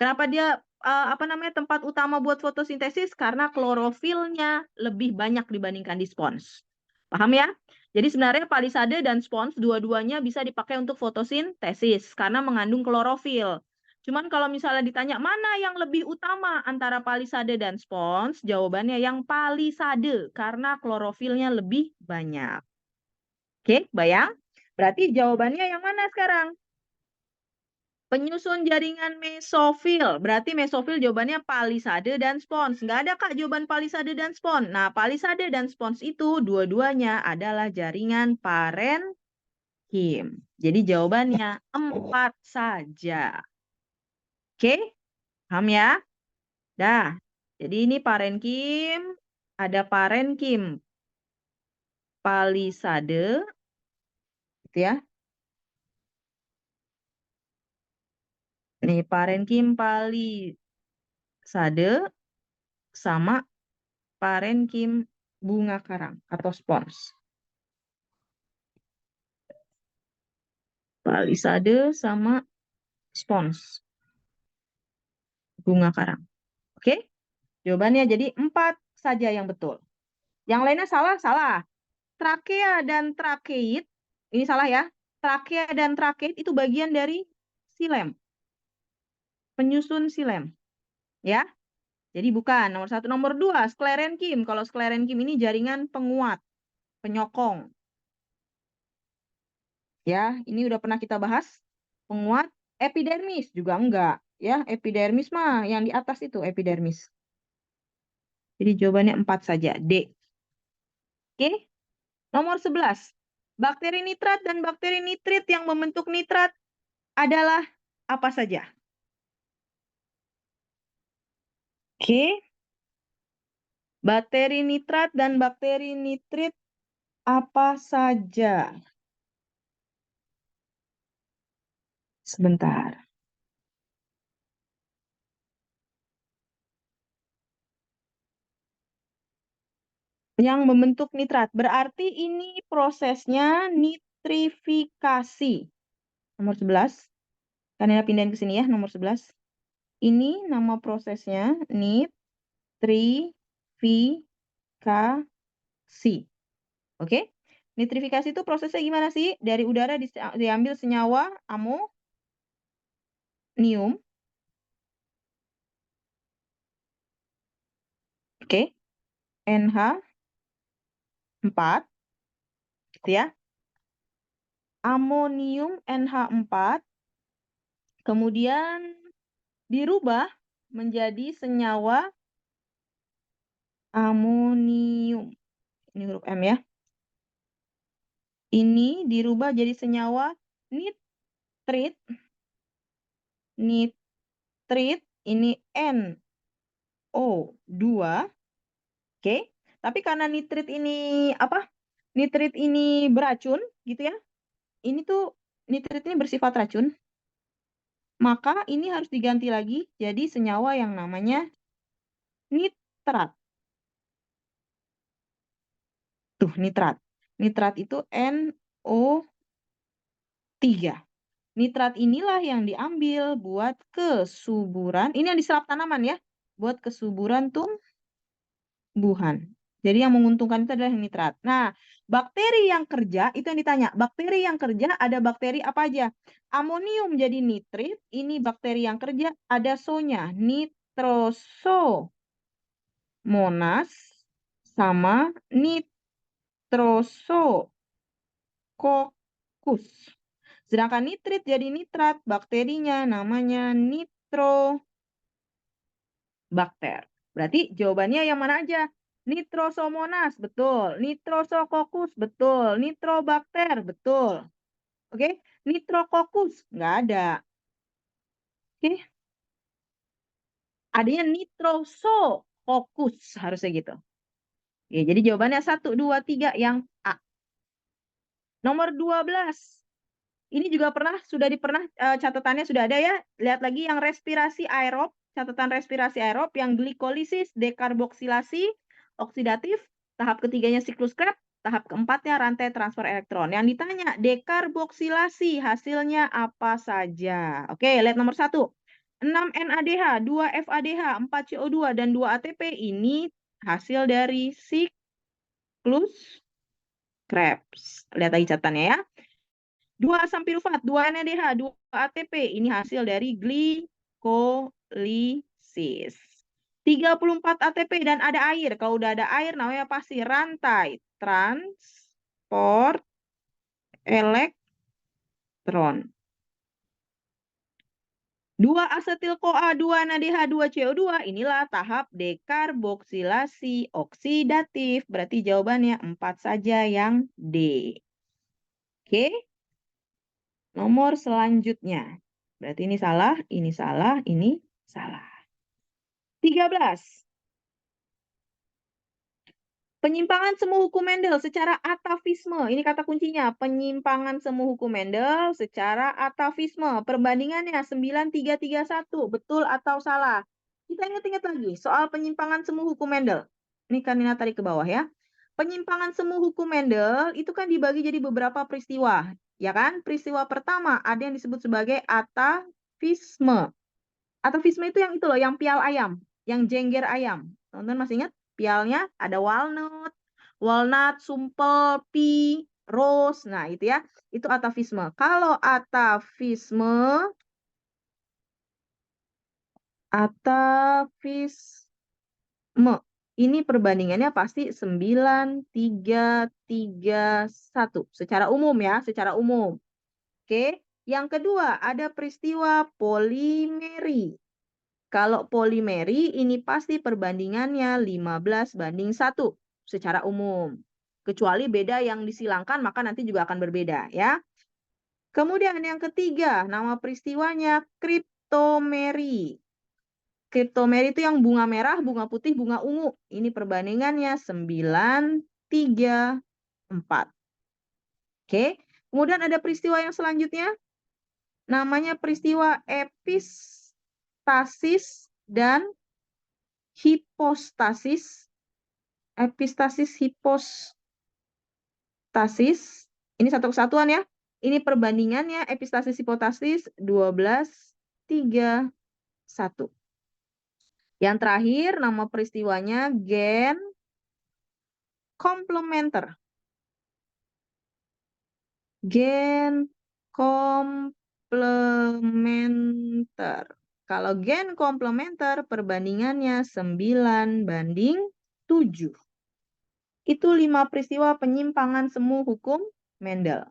[SPEAKER 1] Kenapa dia apa namanya tempat utama buat fotosintesis? Karena klorofilnya lebih banyak dibandingkan di spons. Paham ya? Jadi sebenarnya palisade dan spons dua-duanya bisa dipakai untuk fotosintesis karena mengandung klorofil. Cuman kalau misalnya ditanya mana yang lebih utama antara palisade dan spons, jawabannya yang palisade karena klorofilnya lebih banyak. Oke, bayang? Berarti jawabannya yang mana sekarang? Penyusun jaringan mesofil. Berarti mesofil jawabannya palisade dan spons. Nggak ada Kak jawaban palisade dan spons. Nah, palisade dan spons itu dua-duanya adalah jaringan parenkim. Jadi jawabannya 4 saja. Oke? Paham ya? Dah. Jadi ini parenkim. Ada parenkim palisade. Gitu ya. Nih, parenkim palisade sama parenkim bunga karang atau spons. Palisade sama spons bunga karang. Oke? Jawabannya jadi 4 saja yang betul. Yang lainnya salah, salah. Trakea dan trakeit, ini salah ya. Trakea dan trakeit itu bagian dari silem. Penyusun silem. Ya. Jadi bukan nomor 1. Nomor 2, sklerenkim. Kalau sklerenkim ini jaringan penguat, penyokong. Ya, ini udah pernah kita bahas. Penguat epidermis juga enggak. Ya, epidermis mah yang di atas itu epidermis. Jadi jawabannya 4 saja, D. Oke. Nomor 11. Bakteri nitrat dan bakteri nitrit yang membentuk nitrat adalah apa saja? Oke. Bakteri nitrat dan bakteri nitrit apa saja? Sebentar. Yang membentuk nitrat. Berarti ini prosesnya nitrifikasi. Nomor 11. Kalian pindahin ke sini ya, nomor 11. Ini nama prosesnya nitrifikasi. Oke? Nitrifikasi itu prosesnya gimana sih? Dari udara diambil senyawa amonium. Oke. NH4. Gitu ya. Amonium NH4. Kemudian dirubah menjadi senyawa amonium. Ini huruf M ya. Ini dirubah jadi senyawa nitrit. Nitrit ini NO2. Oke. Tapi karena nitrit ini apa? Nitrit ini beracun gitu ya. Ini tuh nitrit ini bersifat racun. Maka ini harus diganti lagi jadi senyawa yang namanya nitrat. Tuh, nitrat. Nitrat itu NO3. Nitrat inilah yang diambil buat kesuburan. Ini yang diserap tanaman ya. Buat kesuburan tumbuhan. Jadi yang menguntungkan itu adalah nitrat. Nah, bakteri yang kerja, itu yang ditanya. Bakteri yang kerja ada bakteri apa aja? Amonium jadi nitrit. Ini bakteri yang kerja ada So-nya. Nitrosomonas sama nitrosococcus. Sedangkan nitrit jadi nitrat, bakterinya namanya nitrobakter. Berarti jawabannya yang mana aja? Nitrosomonas, betul. Nitrosococcus, betul. Nitrobakter, betul. Oke, nitrococcus, nggak ada. Oke, adanya nitrosococcus, harusnya gitu. Oke, jadi jawabannya 1, 2, 3 yang A. Nomor 12. Ini juga catatannya sudah ada ya. Lihat lagi yang respirasi aerob, catatan respirasi aerob, yang glikolisis, dekarboksilasi, oksidatif, tahap ketiganya siklus Krebs, tahap keempatnya rantai transfer elektron. Yang ditanya, dekarboksilasi hasilnya apa saja? Oke, lihat nomor 1. 6 NADH, 2 FADH, 4 CO2, dan 2 ATP. Ini hasil dari siklus Krebs. Lihat lagi catatannya ya. 2 asam pirufat, 2 NADH, 2 ATP. Ini hasil dari glikolisis. 34 ATP dan ada air. Kalau udah ada air namanya pasti rantai transport elektron. 2 asetil-CoA, 2 NADH, 2 CO2. Inilah tahap dekarboksilasi oksidatif. Berarti jawabannya 4 saja yang D. Oke. Nomor selanjutnya. Berarti ini salah, ini salah, ini salah. 13. Penyimpangan semu hukum Mendel secara atavisme. Ini kata kuncinya. Penyimpangan semu hukum Mendel secara atavisme. Perbandingannya 9331. Betul atau salah? Kita ingat-ingat lagi soal penyimpangan semu hukum Mendel. Ini Kanina tarik ke bawah ya. Penyimpangan semu hukum Mendel itu kan dibagi jadi beberapa peristiwa. Ya kan? Peristiwa pertama ada yang disebut sebagai atavisme. Atavisme itu yang itu loh, yang pial ayam, yang jengger ayam. Teman-teman masih ingat? Pialnya ada walnut, sumpel, pea, rose. Nah, itu ya. Itu atavisme. Kalau atavisme Ini perbandingannya pasti 9, 3, 3, 1. Secara umum ya, secara umum. Oke. Yang kedua, ada peristiwa polimeri. Kalau polimeri, ini pasti perbandingannya 15:1 secara umum. Kecuali beda yang disilangkan, maka nanti juga akan berbeda ya. Kemudian yang ketiga, nama peristiwanya kriptomeri. Kriptomeri itu yang bunga merah, bunga putih, bunga ungu. Ini perbandingannya 9, 3, 4. Oke. Kemudian ada peristiwa yang selanjutnya. Namanya peristiwa epistasis dan hipostasis. Epistasis, hipostasis. Ini satu kesatuan ya. Ini perbandingannya epistasis, hipostasis 12, 3, 1. Yang terakhir, nama peristiwanya gen komplementer. Gen komplementer. Kalau gen komplementer perbandingannya 9:7. Itu 5 peristiwa penyimpangan semu hukum Mendel.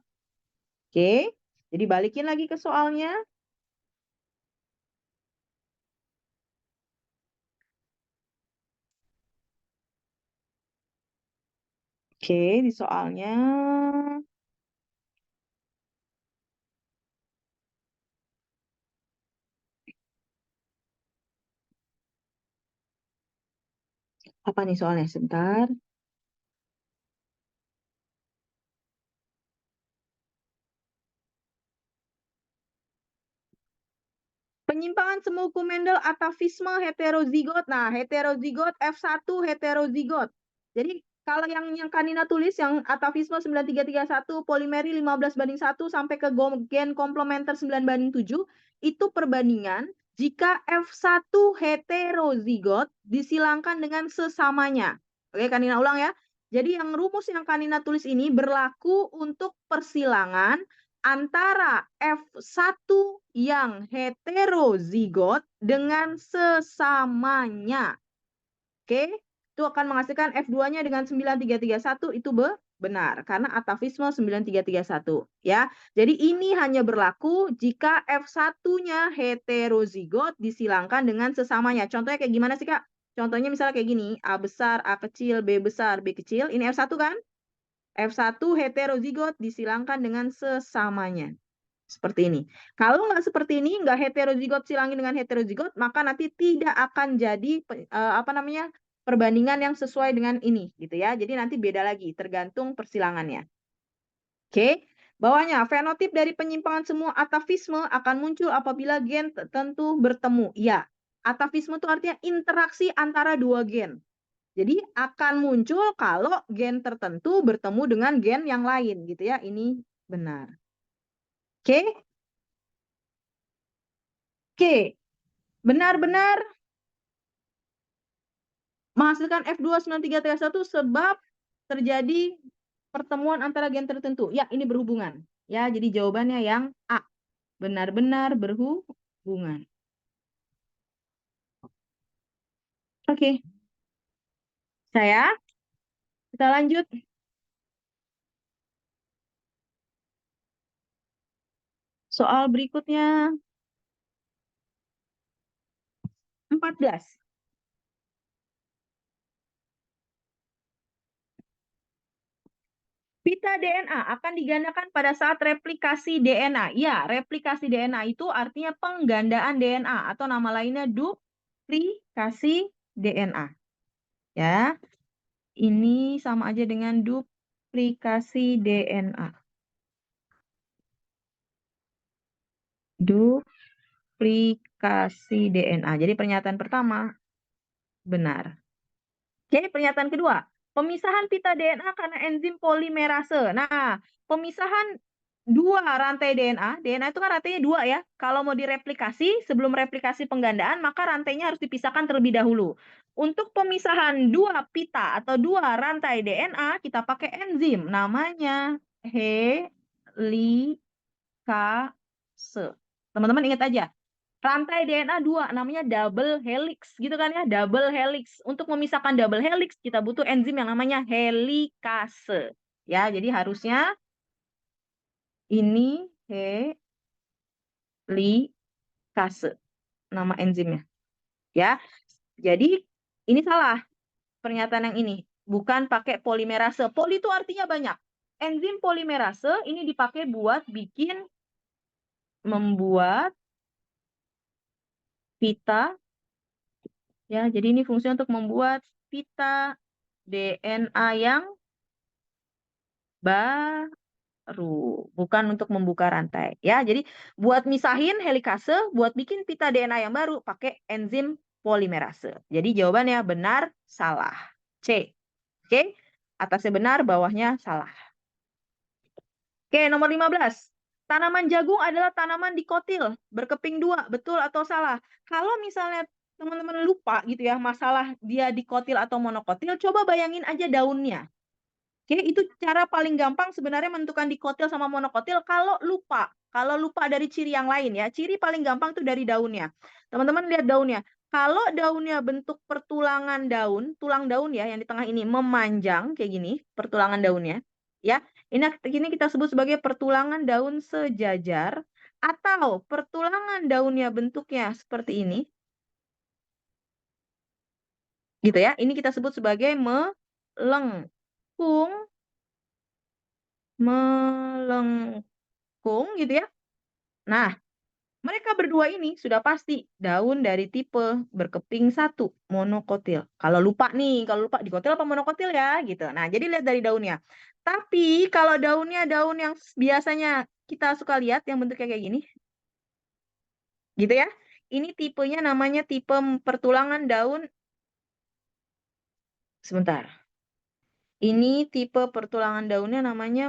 [SPEAKER 1] Oke, jadi balikin lagi ke soalnya. Oke, di soalnya. Apa nih soalnya? Sebentar. Penyimpangan semu hukum Mendel atavisme heterozigot. Nah, heterozigot F1 heterozigot. Jadi kalau yang Kanina tulis yang atavisme 9331, polimeri 15:1 sampai ke gen komplementer 9:7, itu perbandingan jika F1 heterozigot disilangkan dengan sesamanya. Oke, Kanina ulang ya. Jadi yang rumus yang Kanina tulis ini berlaku untuk persilangan antara F1 yang heterozigot dengan sesamanya. Oke, itu akan menghasilkan F2-nya dengan 9331 itu benar karena atavisme 9331 ya. Jadi ini hanya berlaku jika F1-nya heterozigot disilangkan dengan sesamanya. Contohnya kayak gimana sih, Kak? Contohnya misalnya kayak gini, A besar, A kecil, B besar, B kecil. Ini F1 kan? F1 heterozigot disilangkan dengan sesamanya. Seperti ini. Kalau nggak seperti ini, nggak heterozigot silangin dengan heterozigot, maka nanti tidak akan jadi perbandingan yang sesuai dengan ini, gitu ya. Jadi nanti beda lagi, tergantung persilangannya. Oke, bawahnya fenotip dari penyimpangan semua atavisme akan muncul apabila gen tertentu bertemu. Ya, atavisme itu artinya interaksi antara dua gen. Jadi akan muncul kalau gen tertentu bertemu dengan gen yang lain, gitu ya. Ini benar. Oke. Oke, benar-benar menghasilkan F2 9331 sebab terjadi pertemuan antara gen tertentu. Ya, ini berhubungan. Ya, jadi jawabannya yang A. Benar-benar berhubungan. Oke. Kita lanjut. Soal berikutnya 14. Pita DNA akan digandakan pada saat replikasi DNA. Ya, replikasi DNA itu artinya penggandaan DNA atau nama lainnya duplikasi DNA. Ya, ini sama aja dengan duplikasi DNA. Duplikasi DNA. Jadi pernyataan pertama benar. Jadi pernyataan kedua, pemisahan pita DNA karena enzim polimerase. Nah, pemisahan dua rantai DNA, DNA itu kan rantainya dua ya. Kalau mau direplikasi, sebelum replikasi penggandaan, maka rantainya harus dipisahkan terlebih dahulu. Untuk pemisahan dua pita atau dua rantai DNA, kita pakai enzim. Namanya helikase. Teman-teman ingat aja, Rantai DNA 2 namanya double helix gitu kan ya, double helix. Untuk memisahkan double helix kita butuh enzim yang namanya helikase. Ya, jadi harusnya ini helikase nama enzimnya. Ya. Jadi ini salah pernyataan yang ini. Bukan pakai polimerase. Poli itu artinya banyak. Enzim polimerase ini dipakai buat membuat pita. Ya, jadi ini fungsinya untuk membuat pita DNA yang baru, bukan untuk membuka rantai. Ya, jadi buat misahin helikase, buat bikin pita DNA yang baru pakai enzim polimerase. Jadi jawabannya benar, salah. C. Oke, atasnya benar, bawahnya salah. Oke, nomor 15. Tanaman jagung adalah tanaman dikotil, berkeping dua, betul atau salah? Kalau misalnya teman-teman lupa gitu ya, masalah dia dikotil atau monokotil, coba bayangin aja daunnya. Oke, itu cara paling gampang sebenarnya menentukan dikotil sama monokotil kalau lupa. Kalau lupa dari ciri yang lain ya. Ciri paling gampang tuh dari daunnya. Teman-teman lihat daunnya. Kalau daunnya bentuk pertulangan daun, tulang daun ya yang di tengah ini memanjang kayak gini, pertulangan daunnya. Ya, ini kita sebut sebagai pertulangan daun sejajar atau pertulangan daunnya bentuknya seperti ini. Gitu ya. Ini kita sebut sebagai melengkung gitu ya. Nah, mereka berdua ini sudah pasti daun dari tipe berkeping satu, monokotil. Kalau lupa dikotil apa monokotil ya gitu. Nah, jadi lihat dari daunnya. Tapi kalau daunnya daun yang biasanya kita suka lihat yang bentuknya kayak gini, gitu ya. Ini tipenya namanya tipe pertulangan daun. Sebentar. Ini tipe pertulangan daunnya namanya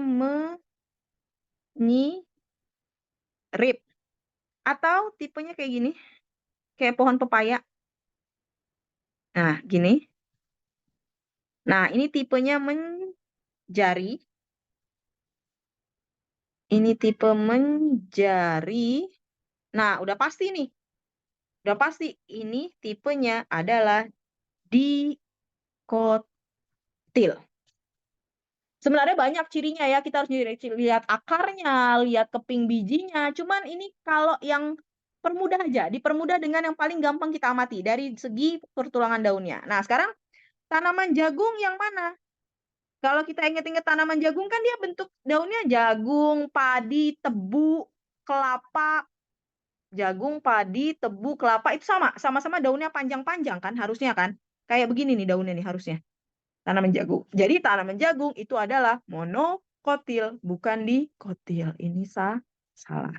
[SPEAKER 1] menyirip. Atau tipenya kayak gini, kayak pohon pepaya. Nah, gini. Nah, ini tipenya menjari. Ini tipe menjari. Nah, udah pasti nih. Udah pasti ini tipenya adalah dikotil. Sebenarnya banyak cirinya ya, kita harus lihat akarnya, lihat keping bijinya. Cuman ini kalau yang permudah aja, dipermudah dengan yang paling gampang kita amati dari segi pertulangan daunnya. Nah, sekarang tanaman jagung yang mana? Kalau kita ingat-ingat tanaman jagung kan dia bentuk daunnya jagung, padi, tebu, kelapa. Jagung, padi, tebu, kelapa itu sama-sama daunnya panjang-panjang kan harusnya kan. Kayak begini nih daunnya nih harusnya. Tanaman jagung. Jadi tanaman jagung itu adalah monokotil, bukan dikotil. Ini salah.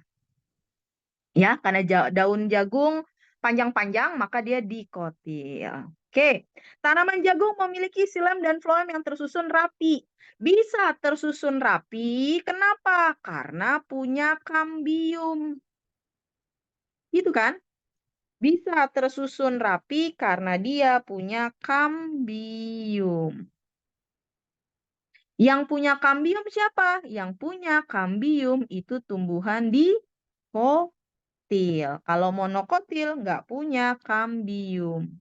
[SPEAKER 1] Ya, karena daun jagung panjang-panjang maka dia dikotil. Oke, tanaman jagung memiliki xilem dan floem yang tersusun rapi. Bisa tersusun rapi, kenapa? Karena punya kambium. Gitu kan? Bisa tersusun rapi karena dia punya kambium. Yang punya kambium siapa? Yang punya kambium itu tumbuhan dikotil. Kalau monokotil nggak punya kambium.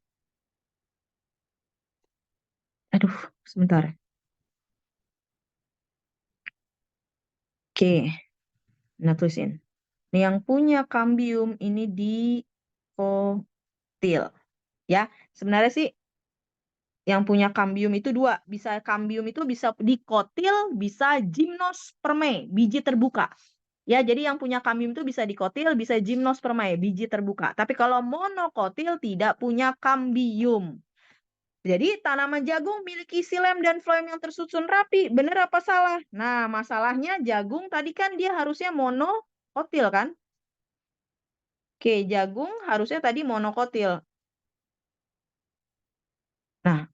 [SPEAKER 1] Aduh, sebentar. Oke, nah tulisin. Yang punya kambium ini dikotil. Ya, sebenarnya sih yang punya kambium itu dua. Bisa kambium itu bisa dikotil, bisa gimnospermae, biji terbuka. Ya, jadi yang punya kambium itu bisa dikotil, bisa gimnospermae, biji terbuka. Tapi kalau monokotil tidak punya kambium. Jadi tanaman jagung memiliki xilem dan floem yang tersusun rapi. Benar apa salah? Nah, masalahnya jagung tadi kan dia harusnya monokotil kan? Oke, jagung harusnya tadi monokotil. Nah,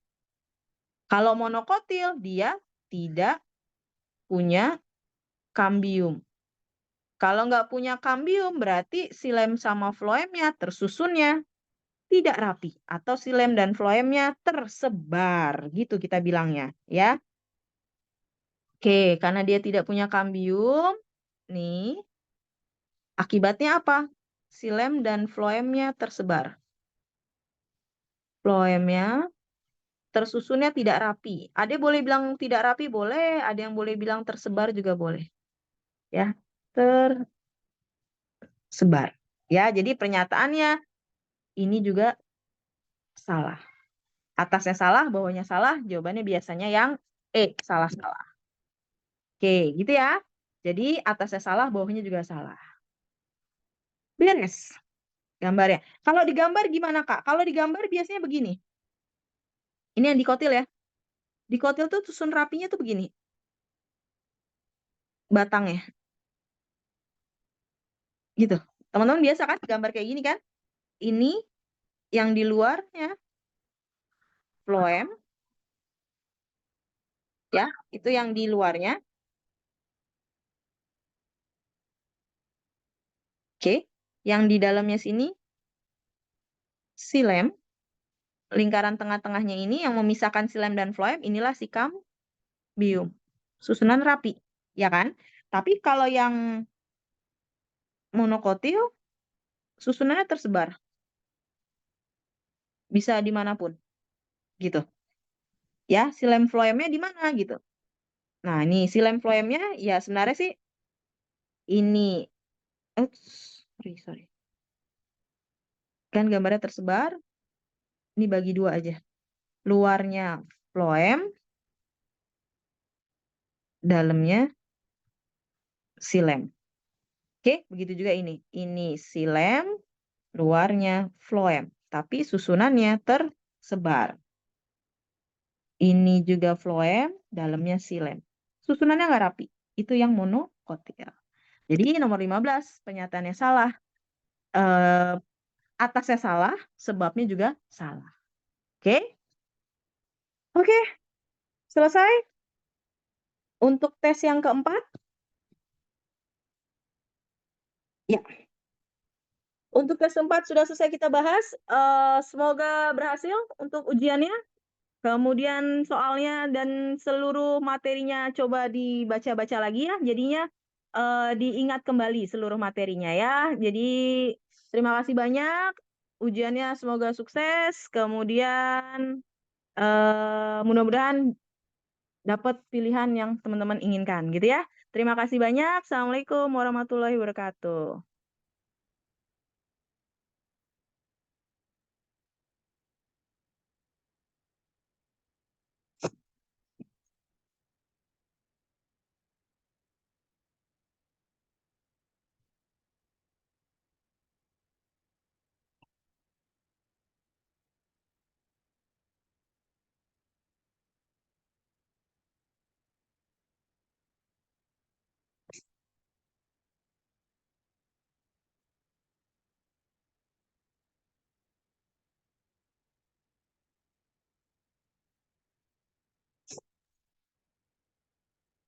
[SPEAKER 1] kalau monokotil dia tidak punya kambium. Kalau nggak punya kambium berarti xilem sama floemnya tersusunnya tidak rapi atau xilem dan floemnya tersebar gitu kita bilangnya ya. Oke, karena dia tidak punya kambium, nih akibatnya apa? Xilem dan floemnya tersebar. Floemnya tersusunnya tidak rapi. Ada boleh bilang tidak rapi, boleh. Ada yang boleh bilang tersebar juga boleh. Ya, tersebar. Ya, jadi pernyataannya ini juga salah. Atasnya salah, bawahnya salah, jawabannya biasanya yang salah-salah. Oke, gitu ya. Jadi atasnya salah, bawahnya juga salah. Beres gambarnya. Kalau digambar gimana, Kak? Kalau digambar biasanya begini. Ini yang dikotil ya. Dikotil tuh susun rapinya tuh begini. Batangnya. Gitu. Teman-teman biasa kan gambar kayak gini kan? Ini yang di luarnya floem. Ya, itu yang di luarnya. Oke. Yang di dalamnya sini silem. Lingkaran tengah-tengahnya ini yang memisahkan silem dan floem, inilah si cambium. Susunan rapi, ya kan? Tapi kalau yang monokotil, susunannya tersebar. Bisa dimanapun, gitu. Ya, silem floemnya di mana, gitu. Nah, ini silem floemnya, ya sebenarnya sih, ini. Sorry. Kan gambarnya tersebar, ini bagi dua aja. Luarnya floem, dalamnya silem. Oke, begitu juga ini. Ini silem, luarnya floem. Tapi susunannya tersebar. Ini juga floem, dalamnya silem. Susunannya nggak rapi. Itu yang monokotil. Jadi nomor 15, pernyataannya salah. Eh, atasnya salah, sebabnya juga salah. Oke? Oke, selesai. Untuk tes yang keempat, ya. Untuk tes keempat sudah selesai kita bahas. Semoga berhasil untuk ujiannya. Kemudian soalnya dan seluruh materinya coba dibaca-baca lagi ya. Jadinya diingat kembali seluruh materinya ya. Jadi terima kasih banyak. Ujiannya semoga sukses. Kemudian mudah-mudahan dapat pilihan yang teman-teman inginkan gitu ya. Terima kasih banyak. Assalamualaikum warahmatullahi wabarakatuh.